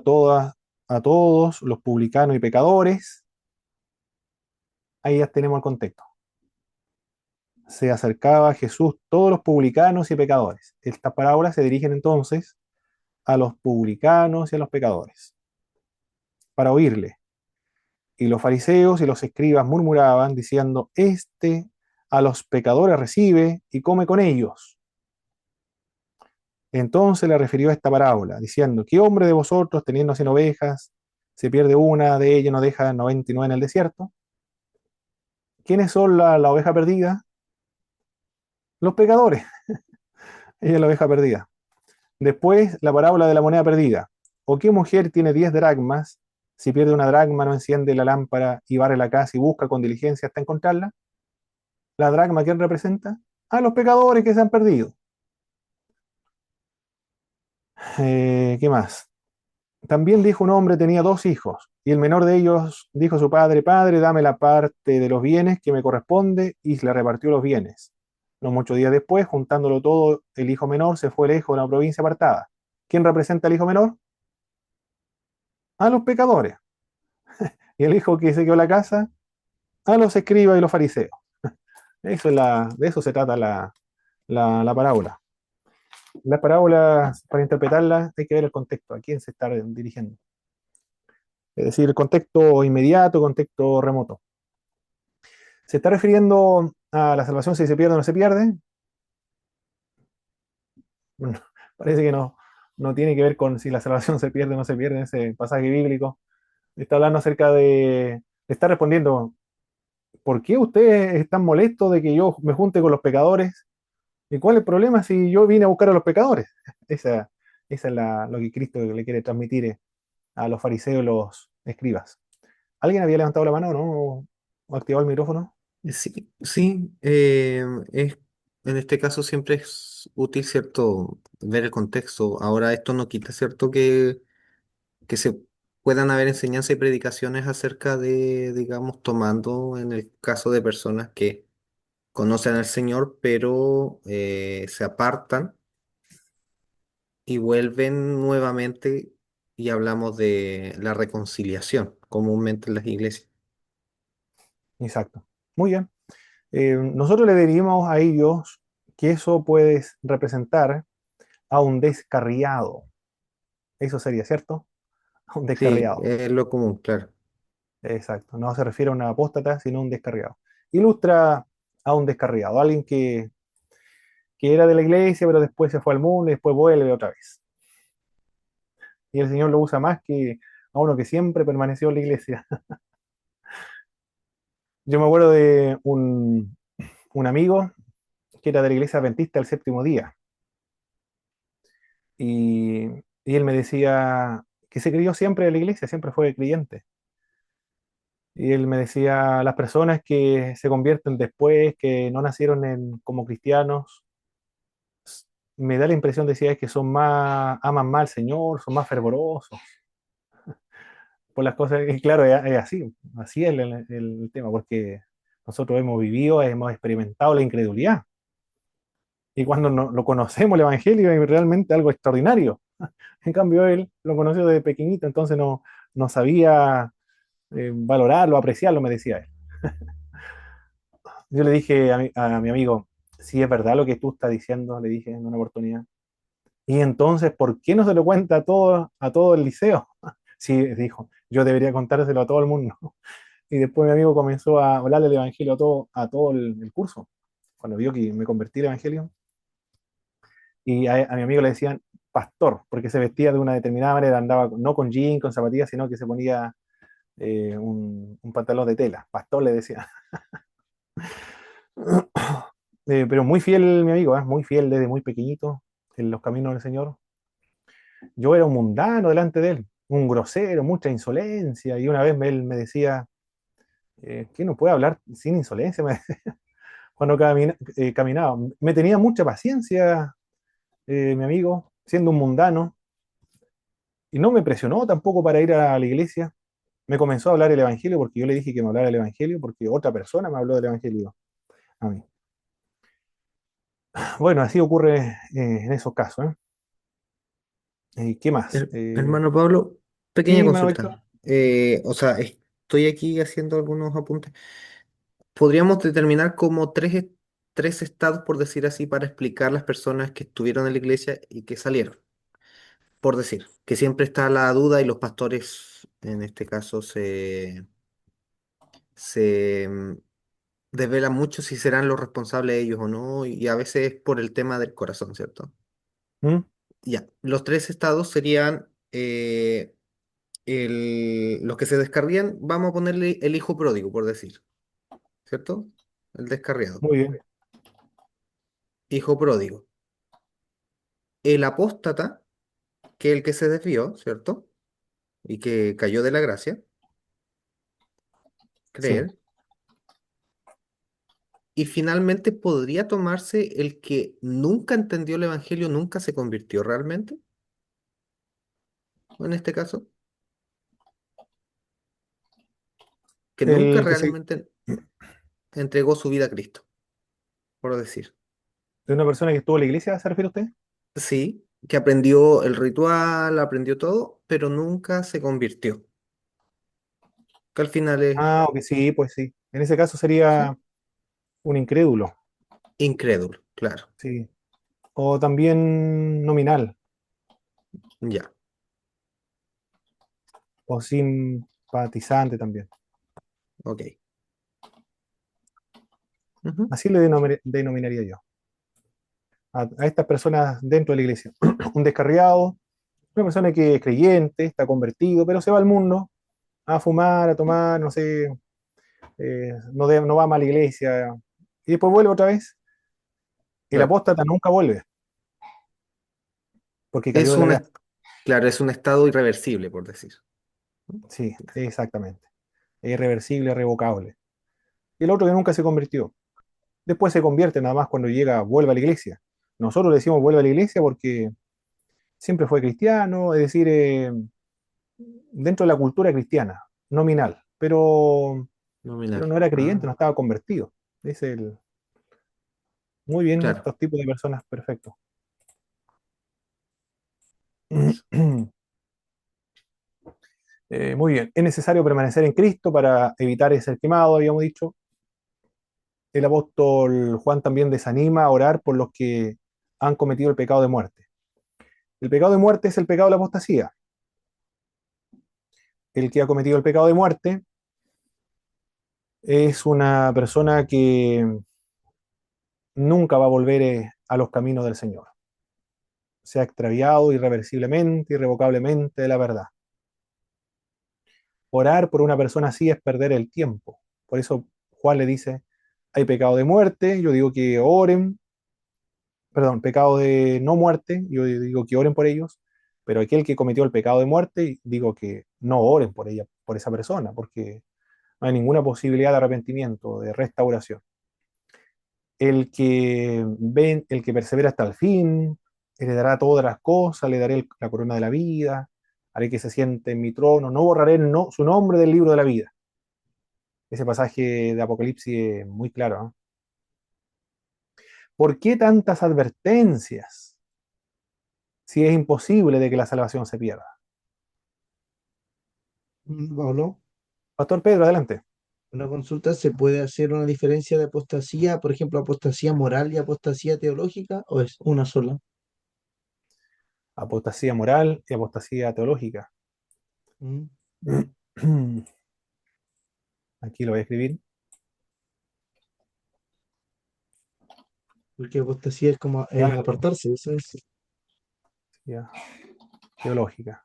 Speaker 1: todos los publicanos y pecadores. Ahí ya tenemos el contexto. Se acercaba a Jesús todos los publicanos y pecadores. Estas parábolas se dirigen entonces a los publicanos y a los pecadores para oírle. Y los fariseos y los escribas murmuraban diciendo, este a los pecadores recibe y come con ellos. Entonces le refirió a esta parábola, diciendo, ¿qué hombre de vosotros, teniendo 100 ovejas, se pierde una de ellas y no deja 99 en el desierto? ¿Quiénes son la oveja perdida? Los pecadores. Ella es la oveja perdida. Después, la parábola de la moneda perdida. ¿O qué mujer tiene 10 dracmas? Si pierde una dracma, no enciende la lámpara y barre la casa y busca con diligencia hasta encontrarla. ¿La dracma quién representa? A los pecadores que se han perdido. ¿Qué más? También dijo un hombre tenía dos hijos, y el menor de ellos dijo a su padre, Padre, dame la parte de los bienes que me corresponde, y le repartió los bienes. No muchos días después, juntándolo todo, el hijo menor se fue lejos de una provincia apartada. ¿Quién representa al hijo menor? A los pecadores. Y el hijo que se quedó en la casa, a los escribas y los fariseos. De eso se trata la parábola. Las parábolas, para interpretarlas, hay que ver el contexto, a quién se está dirigiendo. Es decir, el contexto inmediato, contexto remoto. ¿Se está refiriendo a la salvación si se pierde o no se pierde? Bueno, parece que no tiene que ver con si la salvación se pierde o no se pierde en ese pasaje bíblico. Está hablando acerca de, está respondiendo, ¿por qué ustedes están molestos de que yo me junte con los pecadores? ¿Y cuál es el problema si yo vine a buscar a los pecadores? Esa, esa es lo que Cristo le quiere transmitir a los fariseos y los escribas. ¿Alguien había levantado la mano o no? ¿O activado el micrófono?
Speaker 2: Sí, sí, en este caso siempre es útil, ¿cierto?, ver el contexto. Ahora esto no quita, ¿cierto?, que se puedan haber enseñanzas y predicaciones acerca de, digamos, tomando en el caso de personas que conocen al Señor, pero se apartan y vuelven nuevamente y hablamos de la reconciliación, comúnmente en las iglesias.
Speaker 1: Exacto. Muy bien. Nosotros le diríamos a ellos que eso puede representar a un descarriado. Eso sería, ¿cierto? A un
Speaker 2: Sí,
Speaker 1: descarriado.
Speaker 2: es lo común, claro.
Speaker 1: Exacto. No se refiere a un apóstata, sino a un descarriado. Ilustra a un descarriado, alguien que era de la iglesia, pero después se fue al mundo y después vuelve otra vez. Y el Señor lo usa más que a uno que siempre permaneció en la iglesia. Yo me acuerdo de un amigo que era de la iglesia adventista el séptimo día. Y, y él me decía que se crió siempre en la iglesia, siempre fue creyente. Y él me decía, las personas que se convierten después, que no nacieron como cristianos, me da la impresión, decía, es que son más, aman más al Señor, son más fervorosos por las cosas. Y claro, es así es el tema, porque nosotros hemos vivido, hemos experimentado la incredulidad. Y cuando lo conocemos el Evangelio es realmente algo extraordinario. En cambio, él lo conoció desde pequeñito, entonces no sabía valorarlo, apreciarlo, me decía él. Yo le dije a mi amigo, si es verdad lo que tú estás diciendo, le dije en una oportunidad. Y entonces, ¿por qué no se lo cuenta a todo el liceo? Sí, dijo, yo debería contárselo a todo el mundo. Y después mi amigo comenzó a hablarle del Evangelio a todo el curso. Cuando vio que me convertí al Evangelio, y a mi amigo le decían pastor, porque se vestía de una determinada manera, andaba no con jean, con zapatillas, sino que se ponía un pantalón de tela. Pastor le decía. Pero muy fiel mi amigo, muy fiel desde muy pequeñito en los caminos del Señor. Yo era un mundano delante de él, un grosero, mucha insolencia, y una vez él me decía, ¿qué no puede hablar sin insolencia? Me decía, cuando caminaba. Me tenía mucha paciencia, mi amigo, siendo un mundano, y no me presionó tampoco para ir a la iglesia. Me comenzó a hablar el Evangelio porque yo le dije que me hablara el Evangelio, porque otra persona me habló del Evangelio a mí. Bueno, así ocurre en esos casos. ¿Qué más?
Speaker 2: Hermano Pablo, pequeña
Speaker 1: Sí, hermano Víctor.
Speaker 2: consulta. O sea, estoy aquí haciendo algunos apuntes. Podríamos determinar como tres estados, por decir así, para explicar las personas que estuvieron en la iglesia y que salieron. Por decir, que siempre está la duda y los pastores, en este caso, se desvelan mucho si serán los responsables ellos o no, y a veces es por el tema del corazón, ¿cierto?
Speaker 1: ¿Mm?
Speaker 2: Ya, los tres estados serían los que se descarrían, vamos a ponerle el hijo pródigo, por decir, ¿cierto? El descarriado.
Speaker 1: Muy bien.
Speaker 2: Hijo pródigo. El apóstata, que es el que se desvió, ¿cierto? Y que cayó de la gracia,
Speaker 1: Sí.
Speaker 2: creer. Y finalmente podría tomarse el que nunca entendió el evangelio, nunca se convirtió realmente, en este caso, que nunca
Speaker 1: El que se,
Speaker 2: realmente entregó su vida a Cristo, por decir.
Speaker 1: de una persona que estuvo en la iglesia, ¿se refiere usted?
Speaker 2: Sí, que aprendió el ritual, aprendió todo, pero nunca se convirtió, que al final es,
Speaker 1: Ah, ok, sí, pues sí. En ese caso
Speaker 2: ¿sí?
Speaker 1: sería un incrédulo,
Speaker 2: Incrédulo, claro,
Speaker 1: sí. O también nominal,
Speaker 2: ya,
Speaker 1: o simpatizante también.
Speaker 2: ok. Ujú.
Speaker 1: Así le denominaría yo a estas personas dentro de la iglesia. Un descarriado, una persona que es creyente, está convertido, pero se va al mundo a fumar, a tomar, no sé, no va más a la iglesia. Y después vuelve otra vez. El
Speaker 2: Claro.
Speaker 1: apóstata nunca vuelve, porque cayó
Speaker 2: Es
Speaker 1: de la
Speaker 2: un,
Speaker 1: gracia.
Speaker 2: claro, es un estado irreversible, por decir.
Speaker 1: Sí, exactamente. Es irreversible, irrevocable. Y el otro que nunca se convirtió. Después se convierte nada más cuando llega, vuelve a la iglesia. Nosotros le decimos vuelve a la iglesia porque siempre fue cristiano, es decir, dentro de la cultura cristiana, nominal, pero
Speaker 2: Nominal.
Speaker 1: no era creyente,
Speaker 2: Ah,
Speaker 1: no estaba convertido. Es el, muy bien,
Speaker 2: claro.
Speaker 1: estos tipos de personas, perfecto. Muy bien, es necesario permanecer en Cristo para evitar ser quemado, habíamos dicho. El apóstol Juan también desanima a orar por los que han cometido el pecado de muerte. El pecado de muerte es el pecado de la apostasía. El que ha cometido el pecado de muerte es una persona que nunca va a volver a los caminos del Señor. Se ha extraviado irreversiblemente, irrevocablemente de la verdad. Orar por una persona así es perder el tiempo. Por eso Juan le dice, hay pecado de muerte, yo digo que oren, perdón, pecado de no muerte, yo digo que oren por ellos, pero aquel que cometió el pecado de muerte, digo que no oren por ella, por esa persona, porque no hay ninguna posibilidad de arrepentimiento, de restauración. El que persevera hasta el fin, heredará todas las cosas, le daré la corona de la vida, haré que se siente en mi trono, no borraré su nombre del libro de la vida. Ese pasaje de Apocalipsis es muy claro, ¿no? ¿Por qué tantas advertencias si es imposible de que la salvación se pierda?
Speaker 3: Pablo,
Speaker 1: Pastor Pedro, adelante.
Speaker 3: una consulta, ¿se puede hacer una diferencia de apostasía, por ejemplo, apostasía moral y apostasía teológica, o es una sola?
Speaker 1: Apostasía moral y apostasía teológica.
Speaker 3: Mm,
Speaker 1: Aquí lo voy a escribir.
Speaker 3: Porque apostasía es como
Speaker 1: Ya,
Speaker 3: apartarse, eso es.
Speaker 1: ya, teológica.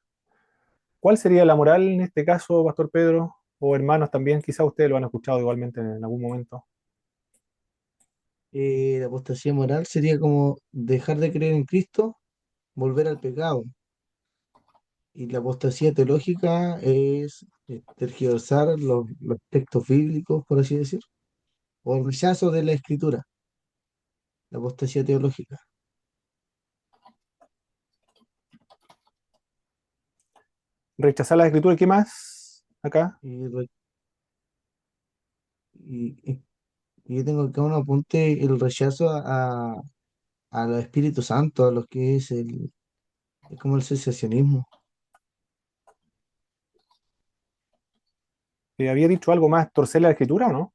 Speaker 1: ¿Cuál sería la moral en este caso, Pastor Pedro? O hermanos también, quizá ustedes lo han escuchado igualmente en algún momento.
Speaker 3: La apostasía moral sería como dejar de creer en Cristo, volver al pecado. Y la apostasía teológica es tergiversar los textos bíblicos, por así decir, o el rechazo de la escritura, la apostasía teológica.
Speaker 1: Rechazar la escritura, ¿y qué más? Acá.
Speaker 3: Y, re- y yo tengo acá un apunte, el rechazo a los Espíritu Santo, a lo que es como el sensacionismo.
Speaker 1: ¿Había dicho algo más? ¿Torcer la escritura o no?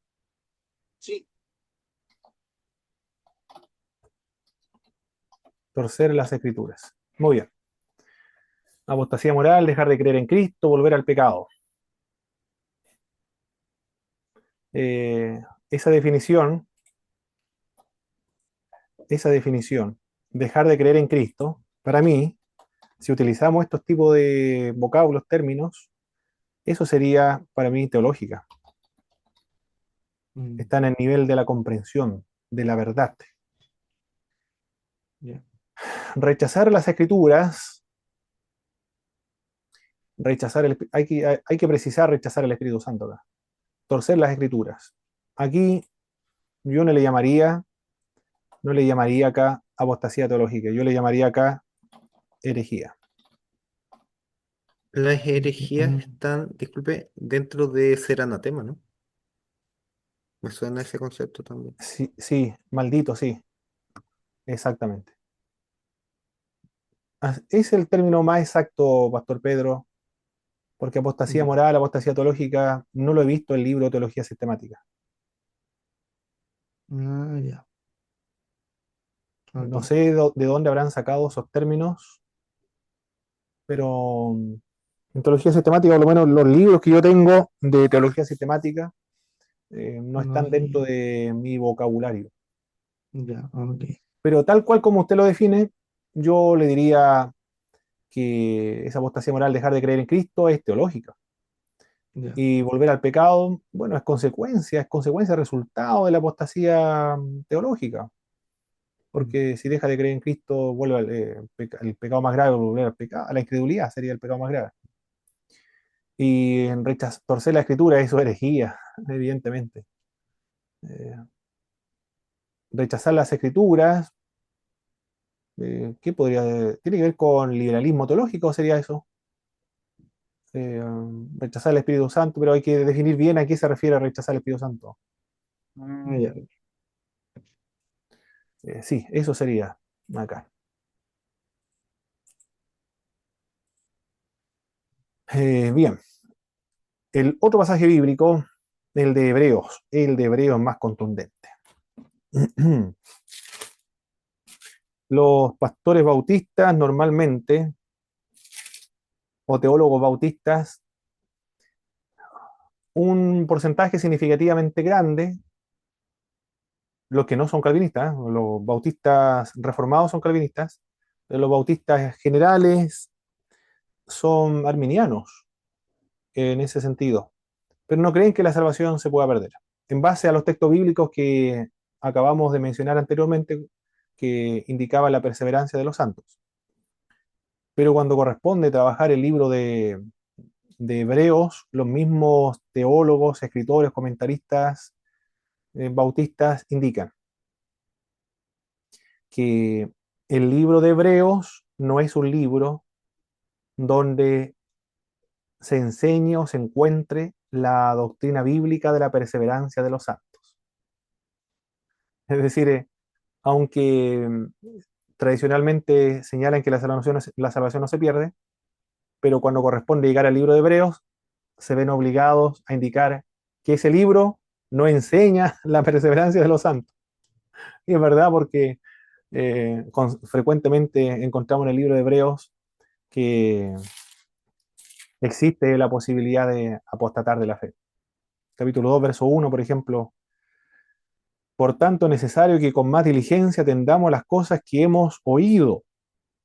Speaker 3: Sí.
Speaker 1: Torcer las escrituras. Muy bien. Apostasía moral, dejar de creer en Cristo, volver al pecado. Eh, esa definición, esa definición, dejar de creer en Cristo, para mí, si utilizamos estos tipos de vocablos, términos, eso sería para mí teológica.
Speaker 3: Mm,
Speaker 1: Está en el nivel de la comprensión, de la verdad.
Speaker 3: ya.
Speaker 1: Rechazar las escrituras, hay que precisar rechazar el Espíritu Santo acá. Torcer las escrituras. Aquí yo no le llamaría acá apostasía teológica, yo le llamaría acá herejía.
Speaker 2: Las herejías
Speaker 3: Mm,
Speaker 2: están, disculpe, dentro de ser anatema, ¿no? Me suena ese concepto también.
Speaker 1: Sí, sí, maldito, sí, exactamente. Es el término más exacto, Pastor Pedro, porque apostasía
Speaker 3: ya.
Speaker 1: moral, apostasía teológica, no lo he visto en el libro de Teología Sistemática.
Speaker 3: Ah, ya.
Speaker 1: No
Speaker 3: Ok.
Speaker 1: sé de dónde habrán sacado esos términos, pero en teología sistemática, por lo menos los libros que yo tengo de teología sistemática, no
Speaker 3: No
Speaker 1: están dentro
Speaker 3: hay.
Speaker 1: de mi vocabulario.
Speaker 3: Ya, ok.
Speaker 1: Pero tal cual como usted lo define, yo le diría que esa apostasía moral, dejar de creer en Cristo, es teológica.
Speaker 3: Ya.
Speaker 1: Y volver al pecado, bueno, es consecuencia, resultado de la apostasía teológica.
Speaker 3: Mm,
Speaker 1: Porque si deja de creer en Cristo, vuelve el pecado más grave, volver al pecado, a la incredulidad sería el pecado más grave. Y en torcer la escritura, eso es herejía, evidentemente. Eh, Rechazar las escrituras, ¿qué podría? ¿Tiene que ver con liberalismo teológico, sería eso? Eh, Rechazar el Espíritu Santo, pero hay que definir bien a qué se refiere rechazar el Espíritu Santo.
Speaker 3: ah, ya.
Speaker 1: Sí, eso sería acá. Bien, el otro pasaje bíblico, el de Hebreos es más contundente. Los pastores bautistas normalmente, o teólogos bautistas, un porcentaje significativamente grande, los que no son calvinistas, los bautistas reformados son calvinistas, los bautistas generales son arminianos en ese sentido, pero no creen que la salvación se pueda perder. En base a los textos bíblicos que acabamos de mencionar anteriormente, que indicaba la perseverancia de los santos. Pero cuando corresponde trabajar el libro de Hebreos, los mismos teólogos, escritores, comentaristas, bautistas indican que el libro de Hebreos no es un libro donde se enseñe o se encuentre la doctrina bíblica de la perseverancia de los santos. Es decir, aunque tradicionalmente señalan que la salvación no se pierde, pero cuando corresponde llegar al libro de Hebreos, se ven obligados a indicar que ese libro no enseña la perseverancia de los santos. Y es verdad porque frecuentemente encontramos en el libro de Hebreos que existe la posibilidad de apostatar de la fe. Capítulo 2, verso 1, por ejemplo. Por tanto, es necesario que con más diligencia atendamos las cosas que hemos oído,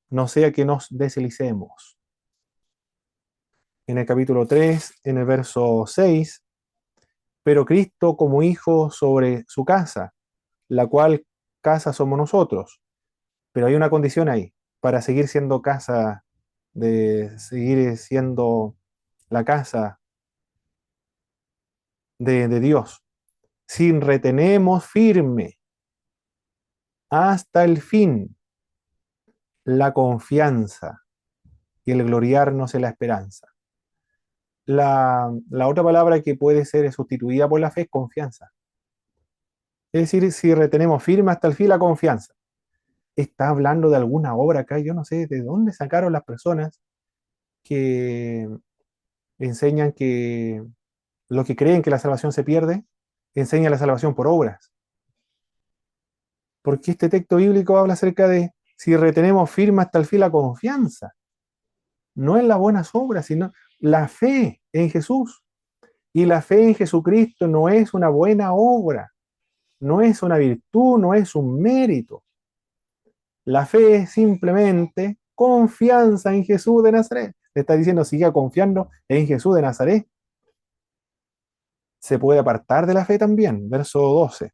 Speaker 1: no sea que nos deslicemos. En el capítulo 3, en el verso 6, pero Cristo como hijo sobre su casa, la cual casa somos nosotros. Pero hay una condición ahí, para seguir siendo casa, de seguir siendo la casa de Dios. Si retenemos firme hasta el fin la confianza y el gloriarnos en la esperanza. La otra palabra que puede ser sustituida por la fe es confianza. Es decir, si retenemos firme hasta el fin la confianza. Está hablando de alguna obra acá, yo no sé de dónde sacaron las personas que enseñan que lo que creen que la salvación se pierde, enseña la salvación por obras. Porque este texto bíblico habla acerca de si retenemos firme hasta el fin la confianza. No en las buenas obras, sino la fe en Jesús. Y la fe en Jesucristo no es una buena obra, no es una virtud, no es un mérito. La fe es simplemente confianza en Jesús de Nazaret. Le está diciendo, siga confiando en Jesús de Nazaret. Se puede apartar de la fe también. Verso 12.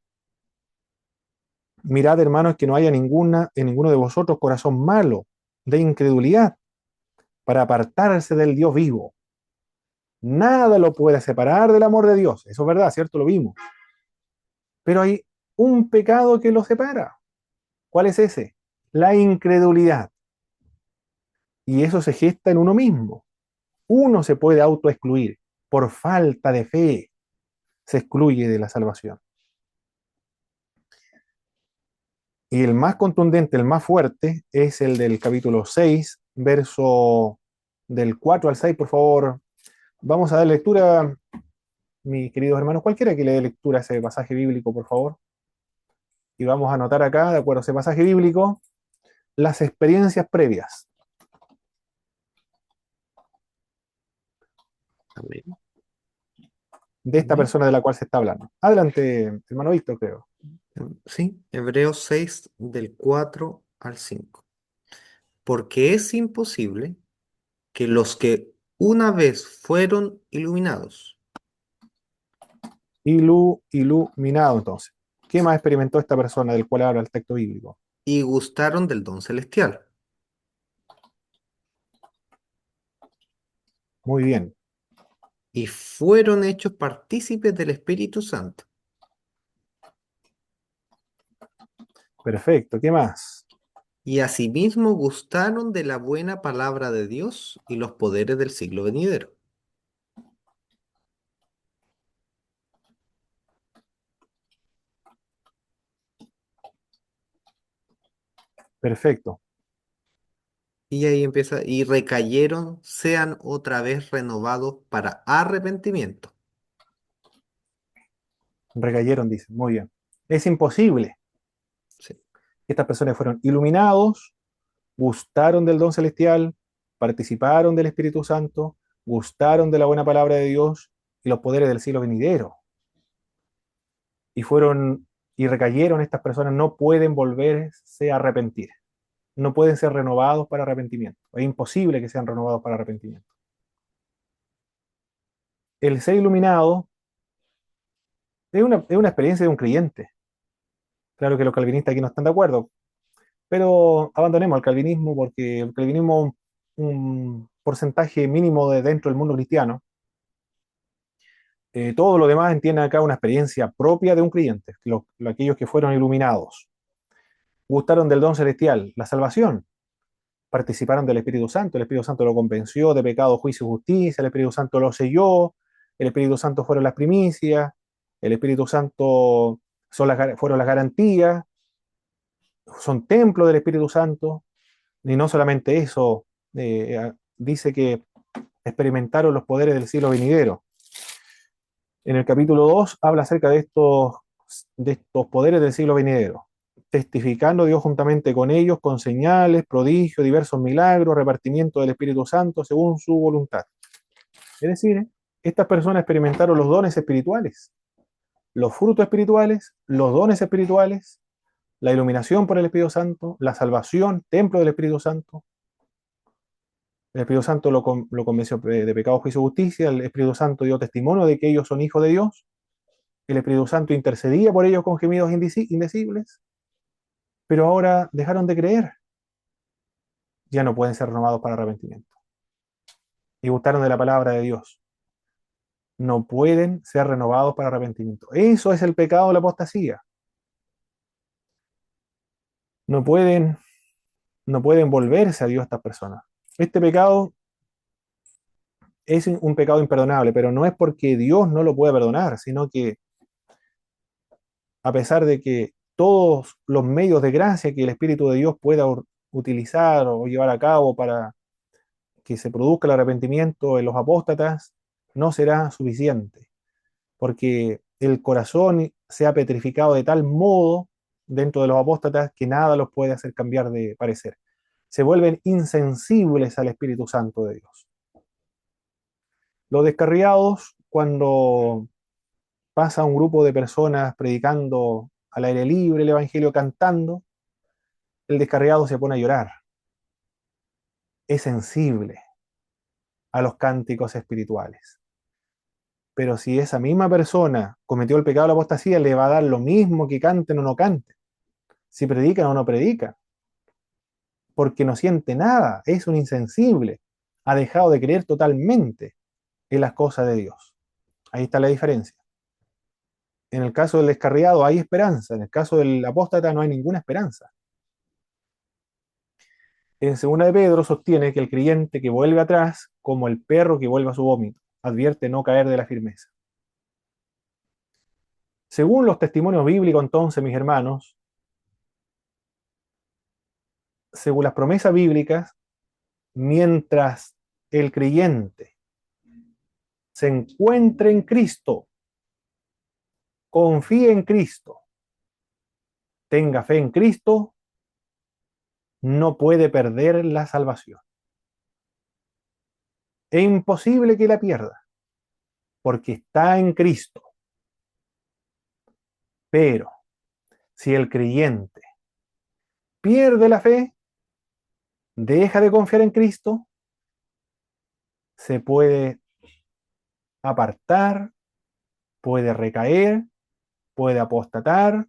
Speaker 1: Mirad, hermanos, que no haya en ninguno de vosotros corazón malo de incredulidad para apartarse del Dios vivo. Nada lo puede separar del amor de Dios. Eso es verdad, ¿cierto? Lo vimos. Pero hay un pecado que lo separa. ¿Cuál es ese? La incredulidad. Y eso se gesta en uno mismo. Uno se puede autoexcluir. Por falta de fe se excluye de la salvación. Y el más contundente, el más fuerte, es el del capítulo 6, verso del 4 al 6, por favor. Vamos a dar lectura, mis queridos hermanos, cualquiera que le dé lectura a ese pasaje bíblico, por favor. Y vamos a anotar acá, de acuerdo a ese pasaje bíblico, las experiencias previas
Speaker 2: Amén.
Speaker 1: de esta
Speaker 2: Amén.
Speaker 1: persona de la cual se está hablando. Adelante, hermano Víctor, creo.
Speaker 2: Sí, Hebreos 6 del 4 al 5. Porque es imposible que los que una vez fueron iluminados
Speaker 1: Iluminado, entonces. ¿Qué más experimentó esta persona del cual habla el texto bíblico?
Speaker 2: y gustaron del don celestial
Speaker 1: Muy bien,
Speaker 2: y fueron hechos partícipes del Espíritu Santo
Speaker 1: perfecto. ¿Qué más?
Speaker 2: y asimismo gustaron de la buena palabra de Dios y los poderes del siglo venidero.
Speaker 1: Perfecto.
Speaker 2: Y ahí empieza, y recayeron, sean otra vez renovados para arrepentimiento.
Speaker 1: Recayeron, dice. Muy bien. Es imposible.
Speaker 2: Sí.
Speaker 1: Estas personas fueron iluminados, gustaron del don celestial, participaron del Espíritu Santo, gustaron de la buena palabra de Dios y los poderes del siglo venidero. Y fueron y recayeron estas personas, no pueden volverse a arrepentir. No pueden ser renovados para arrepentimiento. Es imposible que sean renovados para arrepentimiento. El ser iluminado es una experiencia de un creyente. Claro que los calvinistas aquí no están de acuerdo, pero abandonemos el calvinismo porque el calvinismo es un porcentaje mínimo de dentro del mundo cristiano. Todo lo demás entiende acá una experiencia propia de un creyente, aquellos que fueron iluminados, gustaron del don celestial, la salvación, participaron del Espíritu Santo, el Espíritu Santo lo convenció de pecado, juicio y justicia, el Espíritu Santo lo selló, el Espíritu Santo fueron las primicias, el Espíritu Santo fueron las garantías, son templo del Espíritu Santo, y no solamente eso, dice que experimentaron los poderes del siglo venidero. En el capítulo 2 habla acerca de estos poderes del siglo venidero, testificando Dios juntamente con ellos, con señales, prodigios, diversos milagros, repartimiento del Espíritu Santo según su voluntad. Es decir, estas personas experimentaron los dones espirituales, los frutos espirituales, los dones espirituales, la iluminación por el Espíritu Santo, la salvación, templo del Espíritu Santo. El Espíritu Santo lo convenció de pecado, juicio y justicia. El Espíritu Santo dio testimonio de que ellos son hijos de Dios. El Espíritu Santo intercedía por ellos con gemidos indecibles. Pero ahora dejaron de creer. Ya no pueden ser renovados para arrepentimiento. Y gustaron de la palabra de Dios. No pueden ser renovados para arrepentimiento. Eso es el pecado de la apostasía. No pueden, no pueden volverse a Dios estas personas. Este pecado es un pecado imperdonable, pero no es porque Dios no lo puede perdonar, sino que a pesar de que todos los medios de gracia que el Espíritu de Dios pueda utilizar o llevar a cabo para que se produzca el arrepentimiento en los apóstatas, no será suficiente, porque el corazón se ha petrificado de tal modo dentro de los apóstatas que nada los puede hacer cambiar de parecer. Se vuelven insensibles al Espíritu Santo de Dios. Los descarriados, cuando pasa un grupo de personas predicando al aire libre el Evangelio, cantando, el descarriado se pone a llorar. Es sensible a los cánticos espirituales. Pero si esa misma persona cometió el pecado de la apostasía, le va a dar lo mismo que canten o no canten, si predican o no predican, porque no siente nada, es un insensible, ha dejado de creer totalmente en las cosas de Dios. Ahí está la diferencia. En el caso del descarriado hay esperanza, en el caso del apóstata no hay ninguna esperanza. En segunda de Pedro sostiene que el creyente que vuelve atrás, como el perro que vuelve a su vómito, advierte no caer de la firmeza. Según los testimonios bíblicos, entonces, mis hermanos, según las promesas bíblicas, mientras el creyente se encuentre en Cristo, confíe en Cristo, tenga fe en Cristo, no puede perder la salvación. Es imposible que la pierda, porque está en Cristo. Pero si el creyente pierde la fe, deja de confiar en Cristo, se puede apartar, puede recaer, puede apostatar,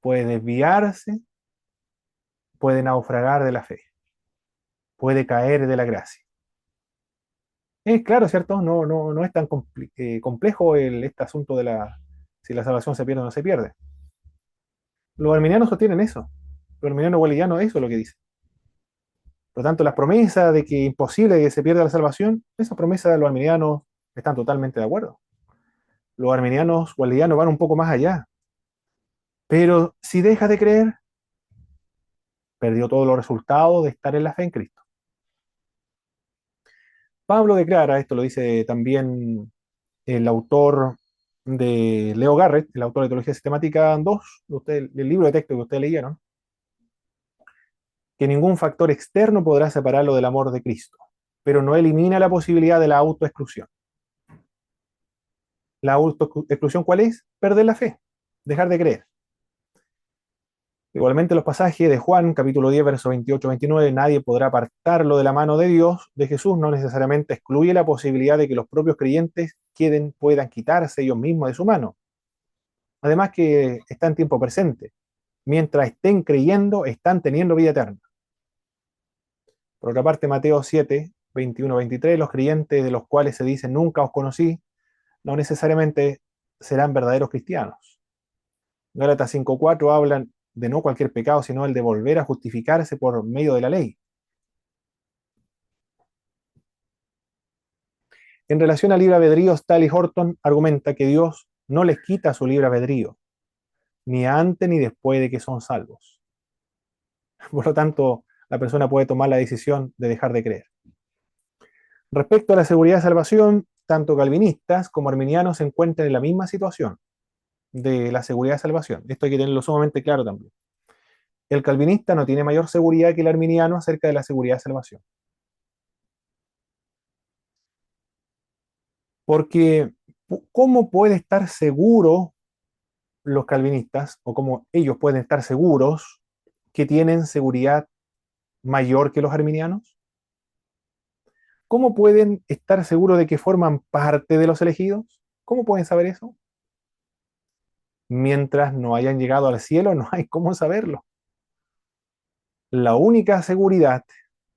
Speaker 1: puede desviarse, puede naufragar de la fe, puede caer de la gracia. Es claro, ¿cierto? No es tan complejo este asunto de si la salvación se pierde o no se pierde. Los arminianos sostienen eso. Los arminianos wesleyanos eso es lo que dicen. Por lo tanto, las promesas de que es imposible que se pierda la salvación, esas promesas los arminianos están totalmente de acuerdo. Los arminianos wesleyanos van un poco más allá. Pero si deja de creer, perdió todos los resultados de estar en la fe en Cristo. Pablo declara, esto lo dice también el autor de Leo Garrett, el autor de Teología Sistemática 2, el libro de texto que ustedes leyeron, que ningún factor externo podrá separarlo del amor de Cristo, pero no elimina la posibilidad de la autoexclusión. ¿La autoexclusión cuál es? Perder la fe, dejar de creer. Igualmente los pasajes de Juan, capítulo 10, verso 28-29, nadie podrá apartarlo de la mano de Dios, de Jesús, no necesariamente excluye la posibilidad de que los propios creyentes puedan quitarse ellos mismos de su mano. Además que está en tiempo presente. Mientras estén creyendo, están teniendo vida eterna. Por otra parte, Mateo 7, 21-23, los creyentes de los cuales se dice nunca os conocí, no necesariamente serán verdaderos cristianos. Gálatas 5:4 hablan de no cualquier pecado, sino el de volver a justificarse por medio de la ley. En relación al libre albedrío, Stanley Horton argumenta que Dios no les quita su libre albedrío, ni antes ni después de que son salvos. Por lo tanto, la persona puede tomar la decisión de dejar de creer. Respecto a la seguridad de salvación, tanto calvinistas como arminianos se encuentran en la misma situación de la seguridad de salvación. Esto hay que tenerlo sumamente claro también. El calvinista no tiene mayor seguridad que el arminiano acerca de la seguridad de salvación. Porque, ¿cómo puede estar seguro los calvinistas, o cómo ellos pueden estar seguros que tienen seguridad mayor que los arminianos? ¿Cómo pueden estar seguros de que forman parte de los elegidos? ¿Cómo pueden saber eso? Mientras no hayan llegado al cielo, no hay cómo saberlo. La única seguridad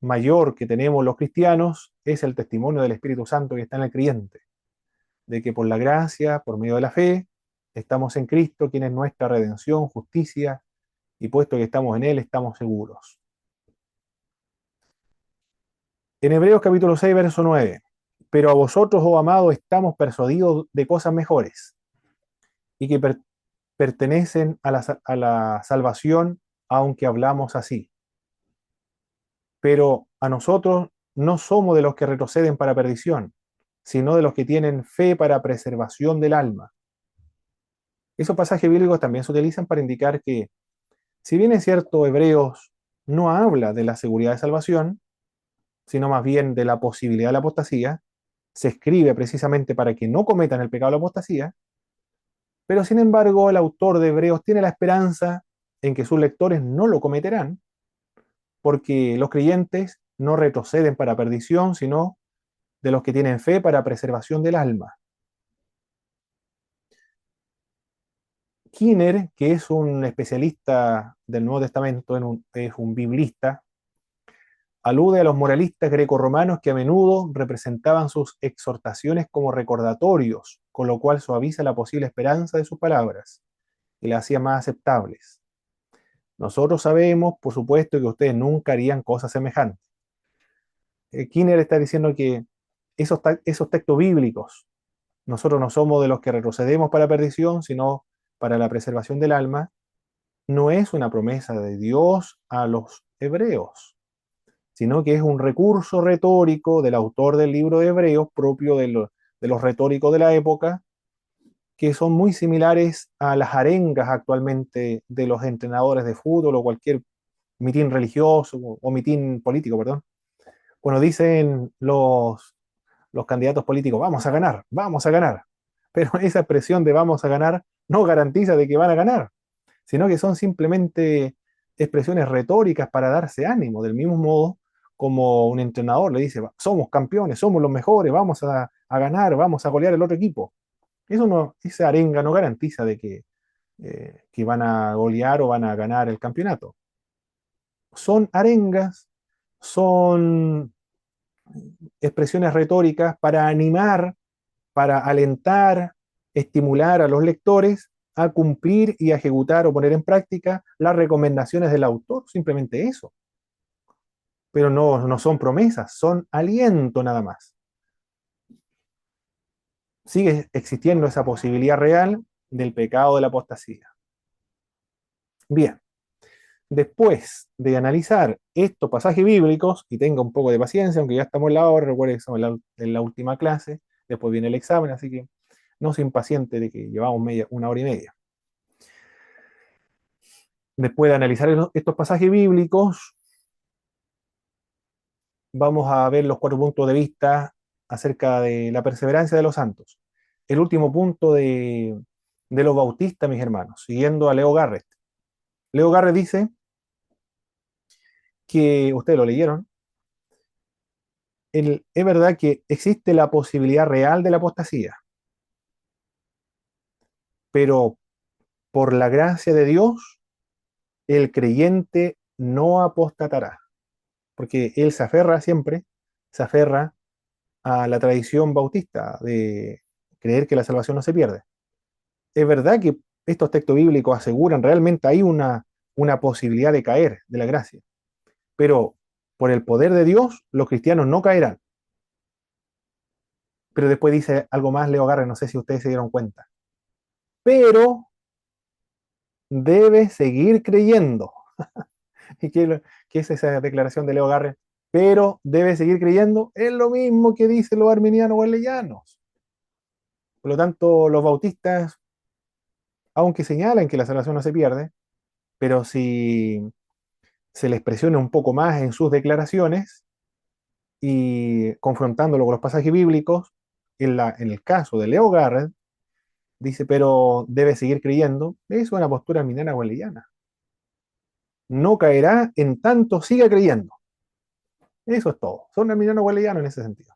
Speaker 1: mayor que tenemos los cristianos es el testimonio del Espíritu Santo que está en el creyente, de que por la gracia, por medio de la fe, estamos en Cristo, quien es nuestra redención, justicia, y puesto que estamos en Él, estamos seguros. En Hebreos capítulo 6, verso 9, pero a vosotros, oh amados, estamos persuadidos de cosas mejores, y que pertenecen a la salvación, aunque hablamos así. Pero a nosotros no somos de los que retroceden para perdición, sino de los que tienen fe para preservación del alma. Esos pasajes bíblicos también se utilizan para indicar que, si bien es cierto, Hebreos no habla de la seguridad de salvación, sino más bien de la posibilidad de la apostasía, se escribe precisamente para que no cometan el pecado de la apostasía, pero sin embargo el autor de Hebreos tiene la esperanza en que sus lectores no lo cometerán, porque los creyentes no retroceden para perdición, sino de los que tienen fe para preservación del alma. Kinner, que es un especialista del Nuevo Testamento, es un biblista, alude a los moralistas grecorromanos que a menudo representaban sus exhortaciones como recordatorios, con lo cual suaviza la posible esperanza de sus palabras y las hacía más aceptables. Nosotros sabemos, por supuesto, que ustedes nunca harían cosas semejantes. Kinner está diciendo que esos textos bíblicos, nosotros no somos de los que retrocedemos para perdición, sino para la preservación del alma, no es una promesa de Dios a los hebreos, sino que es un recurso retórico del autor del libro de Hebreos, propio de los retóricos de la época, que son muy similares a las arengas actualmente de los entrenadores de fútbol o cualquier mitin religioso o mitin político, perdón. Bueno, dicen los candidatos políticos, vamos a ganar. Pero esa expresión de vamos a ganar no garantiza de que van a ganar, sino que son simplemente expresiones retóricas para darse ánimo, del mismo modo como un entrenador le dice, somos campeones, somos los mejores, vamos a ganar, vamos a golear el otro equipo. Esa arenga no garantiza de que van a golear o van a ganar el campeonato. Son arengas, son expresiones retóricas para animar, para alentar, estimular a los lectores a cumplir y a ejecutar o poner en práctica las recomendaciones del autor, simplemente eso. Pero no son promesas, son aliento nada más. Sigue existiendo esa posibilidad real del pecado de la apostasía. Bien, Después de analizar estos pasajes bíblicos, y tenga un poco de paciencia, aunque ya estamos en la hora, recuerde que estamos en la última clase, después viene el examen, así que no se impaciente de que llevamos una hora y media. Después de analizar estos pasajes bíblicos, vamos a ver los 4 puntos de vista acerca de la perseverancia de los santos. El último punto de los bautistas, mis hermanos, siguiendo a Leo Garrett. Leo Garrett dice que, ustedes lo leyeron, es verdad que existe la posibilidad real de la apostasía, pero por la gracia de Dios, el creyente no apostatará, porque él se aferra siempre, se aferra a la tradición bautista de creer que la salvación no se pierde. Es verdad que estos textos bíblicos aseguran realmente hay una posibilidad de caer de la gracia, pero por el poder de Dios los cristianos no caerán. Pero después dice algo más Leo Garre, no sé si ustedes se dieron cuenta. Pero debe seguir creyendo. ¿Y qué es esa declaración de Leo Garre? Pero debe seguir creyendo, es lo mismo que dicen los arminianos wesleyanos. Por lo tanto, los bautistas, aunque señalan que la salvación no se pierde, pero si se les presiona un poco más en sus declaraciones y confrontándolo con los pasajes bíblicos, en el caso de Leo Garrett, dice, pero debe seguir creyendo, es una postura arminiana wesleyiana. No caerá en tanto siga creyendo. Eso es todo. Son arminianos wesleyanos en ese sentido.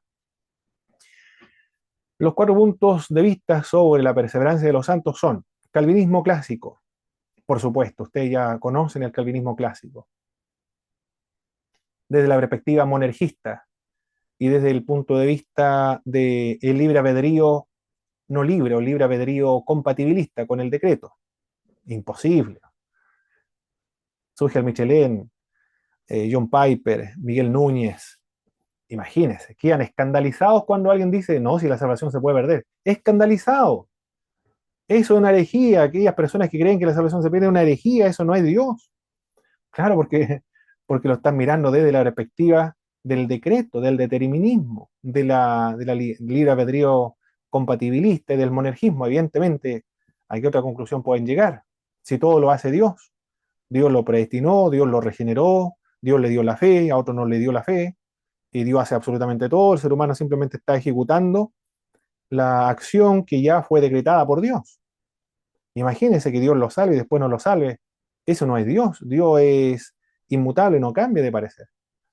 Speaker 1: Los 4 puntos de vista sobre la perseverancia de los santos son calvinismo clásico. Por supuesto, ustedes ya conocen el calvinismo clásico. Desde la perspectiva monergista y desde el punto de vista del libre albedrío no libre o libre albedrío compatibilista con el decreto. Imposible. Sugel Michelén, John Piper, Miguel Núñez, imagínense, quedan escandalizados cuando alguien dice, no, si la salvación se puede perder. Escandalizado. Eso es una herejía. Aquellas personas que creen que la salvación se pierde es una herejía, eso no es Dios. Claro, porque lo están mirando desde la perspectiva del decreto, del determinismo, de la libre albedrío compatibilista y del monergismo. Evidentemente, ¿a qué otra conclusión pueden llegar? Si todo lo hace Dios, Dios lo predestinó, Dios lo regeneró, Dios le dio la fe, a otro no le dio la fe, y Dios hace absolutamente todo, el ser humano simplemente está ejecutando la acción que ya fue decretada por Dios. Imagínense que Dios lo salve y después no lo salve. Eso no es Dios. Dios es inmutable, no cambia de parecer.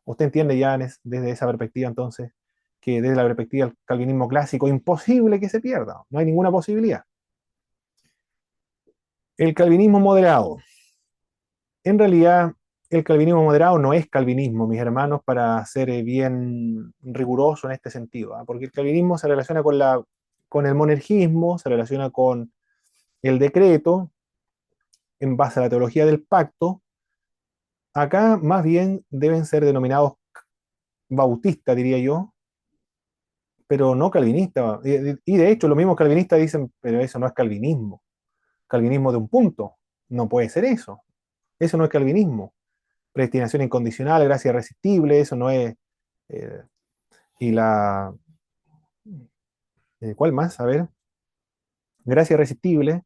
Speaker 1: Usted entiende ya desde esa perspectiva entonces que desde la perspectiva del calvinismo clásico imposible que se pierda. No hay ninguna posibilidad. El calvinismo moderado. En realidad, el calvinismo moderado no es calvinismo, mis hermanos, para ser bien riguroso en este sentido, ¿ah? Porque el calvinismo se relaciona con el monergismo, se relaciona con el decreto, en base a la teología del pacto. Acá más bien deben ser denominados bautistas, diría yo, pero no calvinistas. Y de hecho, los mismos calvinistas dicen, pero eso no es calvinismo. Calvinismo de un punto. No puede ser eso. Eso no es calvinismo. Predestinación incondicional, gracia irresistible, eso no es. eh, y la. ¿Cuál más? A ver. Gracia irresistible,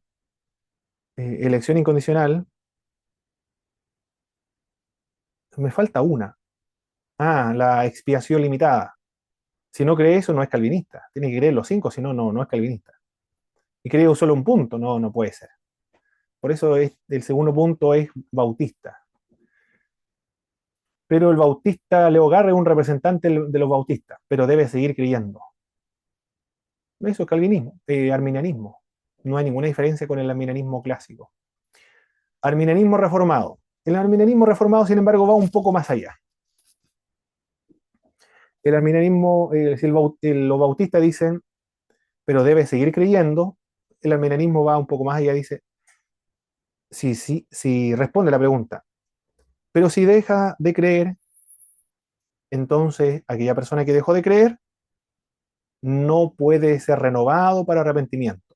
Speaker 1: elección incondicional. Me falta una. Ah, la expiación limitada. Si no cree eso, no es calvinista. Tiene que creer los 5, si no, no es calvinista. Y creo solo un punto, no puede ser. Por eso el segundo punto es bautista. Pero el bautista Leo Garre es un representante de los bautistas, pero debe seguir creyendo. Eso es calvinismo, arminianismo. No hay ninguna diferencia con el arminianismo clásico. Arminianismo reformado. El arminianismo reformado, sin embargo, va un poco más allá. El arminianismo, si los bautistas dicen, pero debe seguir creyendo, el arminianismo va un poco más allá, dice, si responde la pregunta, pero si deja de creer, entonces aquella persona que dejó de creer no puede ser renovado para arrepentimiento.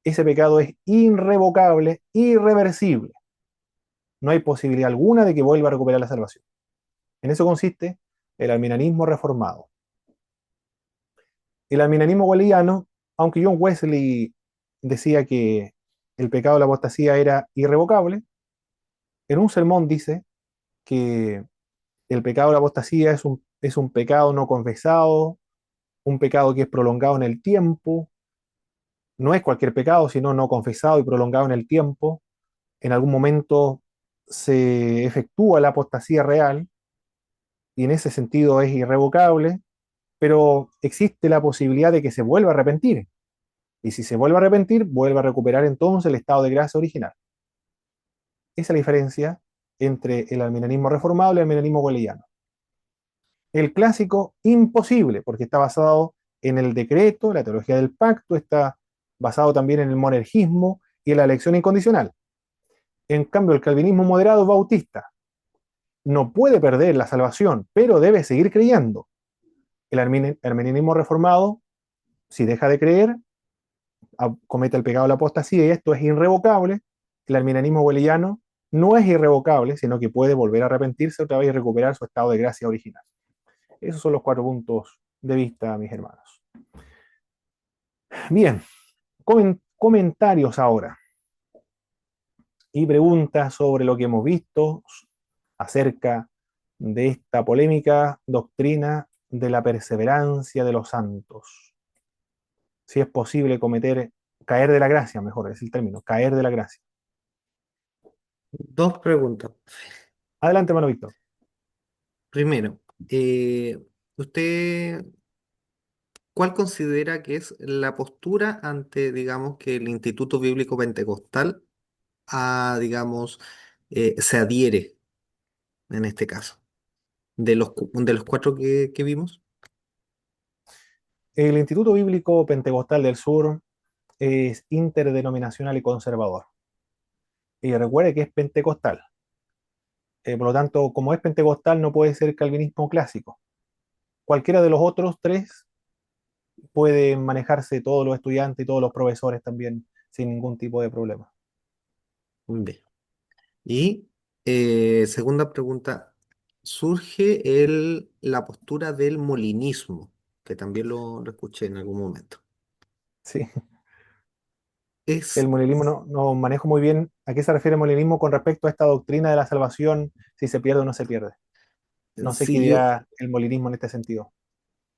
Speaker 1: Ese pecado es irrevocable, irreversible. no hay posibilidad alguna de que vuelva a recuperar la salvación. En eso consiste el arminianismo reformado. El arminianismo wesleyiano, aunque John Wesley decía que el pecado de la apostasía era irrevocable, en un sermón dice que el pecado de la apostasía es un pecado no confesado, un pecado que es prolongado en el tiempo, no es cualquier pecado, sino no confesado y prolongado en el tiempo. En algún momento se efectúa la apostasía real y en ese sentido es irrevocable, pero existe la posibilidad de que se vuelva a arrepentir. Y si se vuelve a arrepentir, vuelve a recuperar entonces el estado de gracia original. Esa es la diferencia entre el arminianismo reformado y el arminianismo wesleyano. El clásico, imposible, porque está basado en el decreto, la teología del pacto, está basado también en el monergismo y en la elección incondicional. En cambio, el calvinismo moderado bautista no puede perder la salvación, pero debe seguir creyendo. El arminianismo reformado, si deja de creer, comete el pecado de la apostasía y esto es irrevocable. El arminianismo wesleyano no es irrevocable, sino que puede volver a arrepentirse otra vez y recuperar su estado de gracia original. Esos son los 4 puntos de vista, mis hermanos. Bien, comentarios ahora y preguntas sobre lo que hemos visto acerca de esta polémica doctrina de la perseverancia de los santos. Si es posible caer de la gracia, mejor es el término, caer de la gracia.
Speaker 2: Dos preguntas.
Speaker 1: Adelante, hermano Víctor.
Speaker 2: Primero, ¿usted cuál considera que es la postura ante, digamos, que el Instituto Bíblico Pentecostal digamos, se adhiere en este caso? De los cuatro que vimos.
Speaker 1: El Instituto Bíblico Pentecostal del Sur es interdenominacional y conservador. Y recuerde que es pentecostal. Por lo tanto, como es pentecostal, no puede ser calvinismo clásico. Cualquiera de los otros 3 puede manejarse todos los estudiantes y todos los profesores también sin ningún tipo de problema.
Speaker 2: Muy bien. Y segunda pregunta, surge la postura del molinismo, que también lo escuché en algún momento.
Speaker 1: Sí. El
Speaker 2: Es,
Speaker 1: molinismo no manejo muy bien a qué se refiere el molinismo con respecto a esta doctrina de la salvación, si se pierde o no se pierde. No sé qué
Speaker 2: sí, yo,
Speaker 1: dirá el molinismo en este sentido.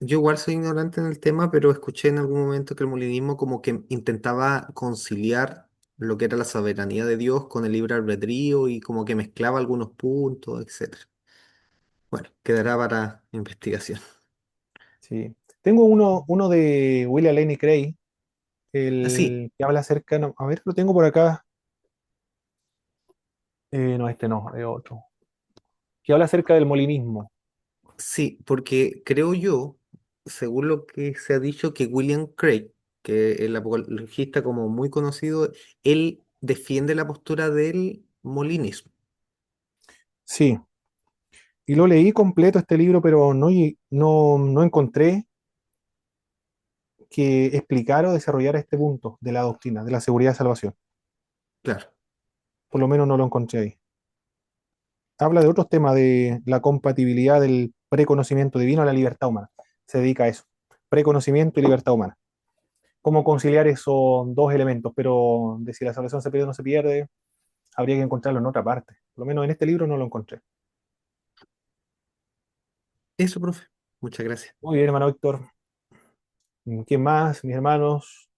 Speaker 2: yo igual soy ignorante en el tema, pero escuché en algún momento que el molinismo como que intentaba conciliar lo que era la soberanía de Dios con el libre albedrío y como que mezclaba algunos puntos, etcétera. Bueno, quedará para investigación.
Speaker 1: Sí. Tengo uno de William Lane Cray,
Speaker 2: Así,
Speaker 1: el que habla acerca, a ver, lo tengo por acá. No, este no, es otro. Que habla acerca del molinismo.
Speaker 2: sí, porque creo yo, según lo que se ha dicho, que William Craig, que el apologista como muy conocido, él defiende la postura del molinismo.
Speaker 1: Sí, y lo leí completo este libro, pero no encontré que explicara o desarrollara este punto de la doctrina, de la seguridad de salvación.
Speaker 2: Claro.
Speaker 1: Por lo menos no lo encontré ahí. Habla de otros temas, de la compatibilidad del preconocimiento divino a la libertad humana. Se dedica a eso. Preconocimiento y libertad humana. Cómo conciliar esos 2 elementos, pero de si la salvación se pierde o no se pierde, habría que encontrarlo en otra parte. Por lo menos en este libro no lo encontré.
Speaker 2: Eso, profe. Muchas gracias.
Speaker 1: Muy bien, hermano Víctor. ¿Quién más? Mis hermanos.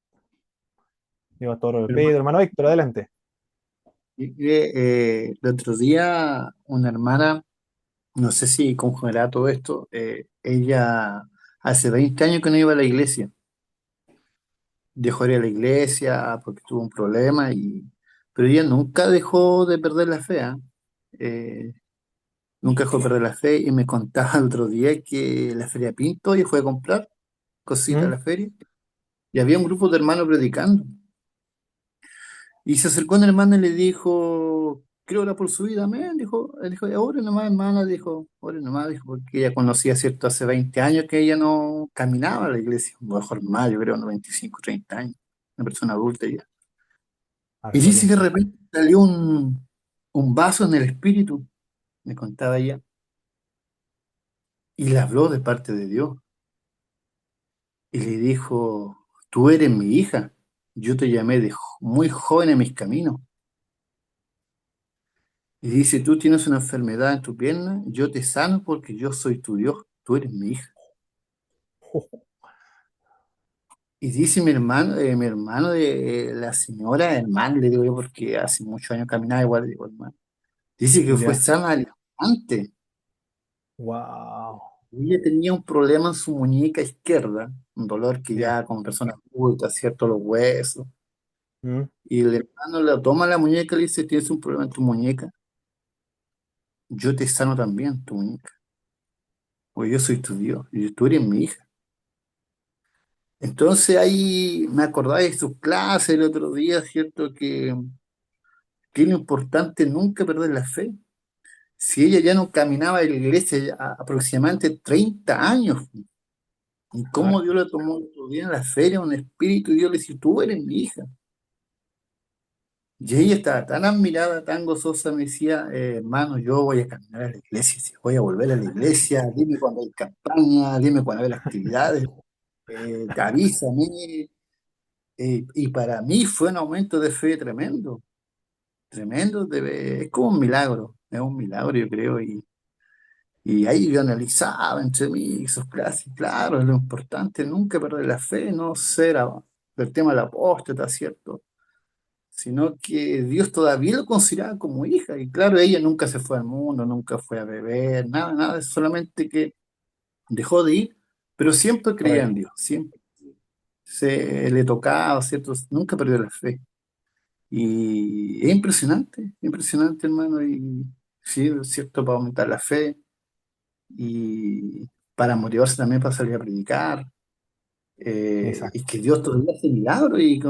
Speaker 1: Mi pastor Pedro. Hermano Víctor, adelante.
Speaker 5: El otro día una hermana, no sé si conjugará todo esto, ella hace 20 años que no iba a la iglesia, dejó de ir a la iglesia porque tuvo un problema, pero ella nunca dejó de perder la fe, ¿ah? Eh, Nunca dejó de perder la fe y me contaba el otro día que la Feria Pinto, ella fue a comprar cositas a
Speaker 1: ¿Mm?
Speaker 5: la feria y había un grupo de hermanos predicando. Y se acercó una hermana y le dijo, creo orar por su vida, amén. Dijo, él dijo, ore nomás, hermana, dijo, ore nomás, dijo, porque ella conocía, cierto, hace 20 años que ella no caminaba a la iglesia, mejor más, yo creo, unos 25, 30 años, una persona adulta ya. Y
Speaker 1: Harto
Speaker 5: dice que de
Speaker 1: tiempo.
Speaker 5: repente salió un vaso en el espíritu, me contaba ella, y le habló de parte de Dios. Y le dijo, tú eres mi hija, yo te llamé muy joven en mis caminos. Y dice, tú tienes una enfermedad en tu pierna, yo te sano porque yo soy tu Dios, tú eres mi hija. Y dice mi hermano de la señora, hermano, le digo yo porque hace muchos años caminaba igual, le digo hermano. Dice que fue
Speaker 1: Ya.
Speaker 5: sana al instante.
Speaker 1: Wow.
Speaker 5: Ella tenía un problema en su muñeca izquierda, un dolor que
Speaker 1: Ya.
Speaker 5: ya como persona adulta, cierto, los huesos.
Speaker 1: Mm.
Speaker 5: Y el hermano le toma la muñeca y le dice, tienes un problema en tu muñeca, yo te sano también tu muñeca, porque yo soy tu Dios y tú eres mi hija. Entonces ahí me acordaba de sus clases el otro día, ¿cierto? Que es lo importante nunca perder la fe. Si ella ya no caminaba en la iglesia ya aproximadamente 30 años, y cómo Dios
Speaker 1: Harto.
Speaker 5: le tomó otro día en la feria un espíritu y Dios le dice, tú eres mi hija. Y ella estaba tan admirada, tan gozosa, me decía, hermano, yo voy a caminar a la iglesia, sí, voy a volver a la iglesia, dime cuando hay campaña, dime cuando hay las actividades, avísame. Y para mí fue un aumento de fe tremendo, tremendo, es como un milagro, es un milagro yo creo, y ahí yo analizaba entre mí esos clases, claro, lo importante es nunca perder la fe, no ser el tema del apóstata, ¿cierto? Sino que Dios todavía lo consideraba como hija. Y claro, ella nunca se fue al mundo, nunca fue a beber, nada, nada, solamente que dejó de ir, pero siempre creía en
Speaker 1: Correcto.
Speaker 5: Dios, siempre se le tocaba, ¿cierto? Nunca perdió la fe. Y es impresionante, hermano, y sí, es cierto, para aumentar la fe y para motivarse también para salir a predicar. Y
Speaker 1: Exacto.
Speaker 5: que Dios todavía hace milagros y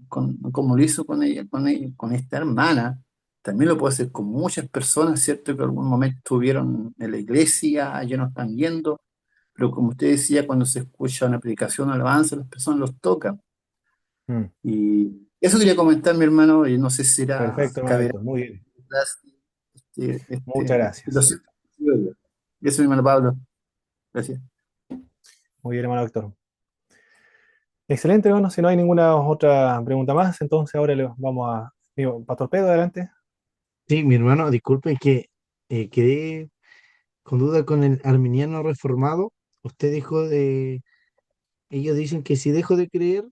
Speaker 5: como lo hizo con esta hermana, también lo puede hacer con muchas personas, ¿cierto? Que en algún momento estuvieron en la iglesia, ya no están yendo, pero como usted decía, cuando se escucha una predicación o alabanza, las personas los tocan.
Speaker 1: Mm.
Speaker 5: Y eso quería comentar, mi hermano, y no sé si era
Speaker 1: Perfecto, hermano
Speaker 5: caber
Speaker 1: Víctor. Muy bien.
Speaker 5: este,
Speaker 1: Muchas gracias.
Speaker 5: situación. Y eso, mi hermano Pablo, gracias.
Speaker 1: Muy bien, hermano Víctor. Excelente, hermano. Si no hay ninguna otra pregunta más, entonces ahora le vamos a... Digo, Pastor Pedro, adelante.
Speaker 3: Sí, mi hermano, disculpe que quedé con duda con el arminiano reformado. Usted dijo de, ellos dicen que si dejo de creer,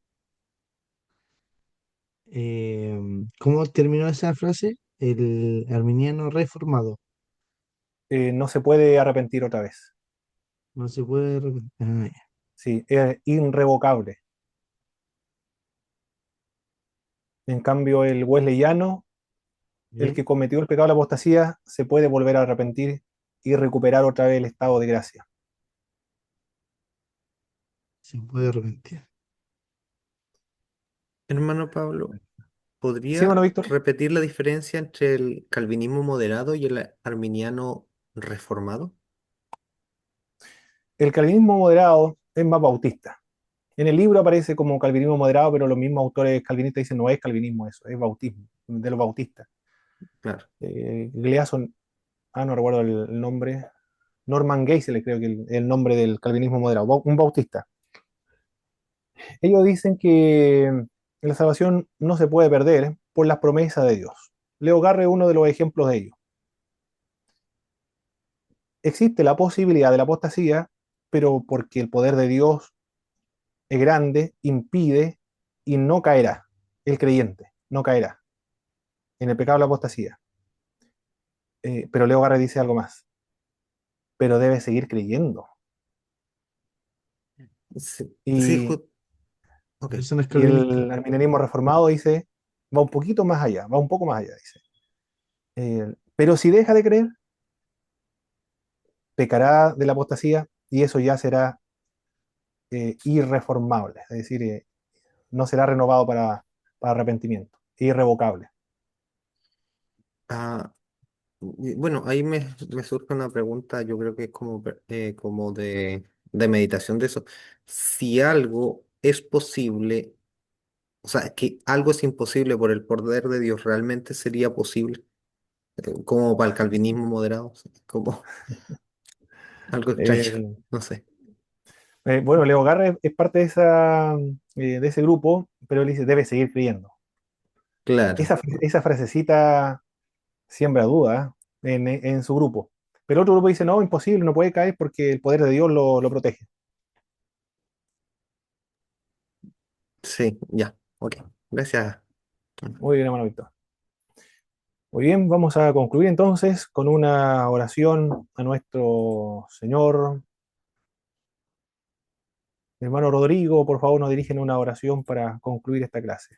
Speaker 3: ¿cómo terminó esa frase? El arminiano reformado.
Speaker 1: No se puede arrepentir otra vez.
Speaker 3: No se puede repetir.
Speaker 1: Sí, es irrevocable. En cambio, el wesleyano, el
Speaker 3: Bien,
Speaker 1: que cometió el pecado de la apostasía, se puede volver a arrepentir y recuperar otra vez el estado de gracia.
Speaker 3: se puede arrepentir.
Speaker 2: Hermano Pablo,
Speaker 1: Sí,
Speaker 2: ¿podría
Speaker 1: hermano Víctor.
Speaker 2: repetir la diferencia entre el calvinismo moderado y el arminiano reformado?
Speaker 1: El calvinismo moderado es más bautista. En el libro aparece como calvinismo moderado, pero los mismos autores calvinistas dicen no es calvinismo eso, es bautismo, de los bautistas.
Speaker 2: Claro.
Speaker 1: Gleason, no recuerdo el nombre, Norman Geisel creo que el nombre del calvinismo moderado, un bautista. Ellos dicen que la salvación no se puede perder por las promesas de Dios. Leo Garre es uno de los ejemplos de ello. Existe la posibilidad de la apostasía, pero porque el poder de Dios es grande, impide y no caerá. El creyente no caerá en el pecado de la apostasía. Pero Leo Garre dice algo más. Pero debe seguir creyendo.
Speaker 2: Sí, sí,
Speaker 1: Y,
Speaker 2: ok.
Speaker 3: Eso no es
Speaker 1: y
Speaker 3: calvinista.
Speaker 1: el arminianismo reformado dice, va un poquito más allá, va un poco más allá, dice. Pero si deja de creer, pecará de la apostasía y eso ya será irreformable, es decir, no será renovado para arrepentimiento, irrevocable.
Speaker 2: Ah, y bueno, ahí me surge una pregunta, yo creo que es como, como de meditación de eso. Si algo es posible, o sea, que algo es imposible por el poder de Dios, ¿realmente sería posible? como para el calvinismo moderado, sí, como algo extraño,
Speaker 1: Eh,
Speaker 2: no sé.
Speaker 1: bueno, Leo Garra es parte de ese grupo, pero él dice, debe seguir creyendo.
Speaker 2: Claro,
Speaker 1: Esa frasecita siembra duda en su grupo. Pero otro grupo dice, no, imposible, no puede caer porque el poder de Dios lo protege.
Speaker 2: sí, ya, ok. Gracias.
Speaker 1: Muy bien, hermano Víctor. Muy bien, vamos a concluir entonces con una oración a nuestro Señor. Hermano Rodrigo, por favor, nos dirigen una oración para concluir esta clase.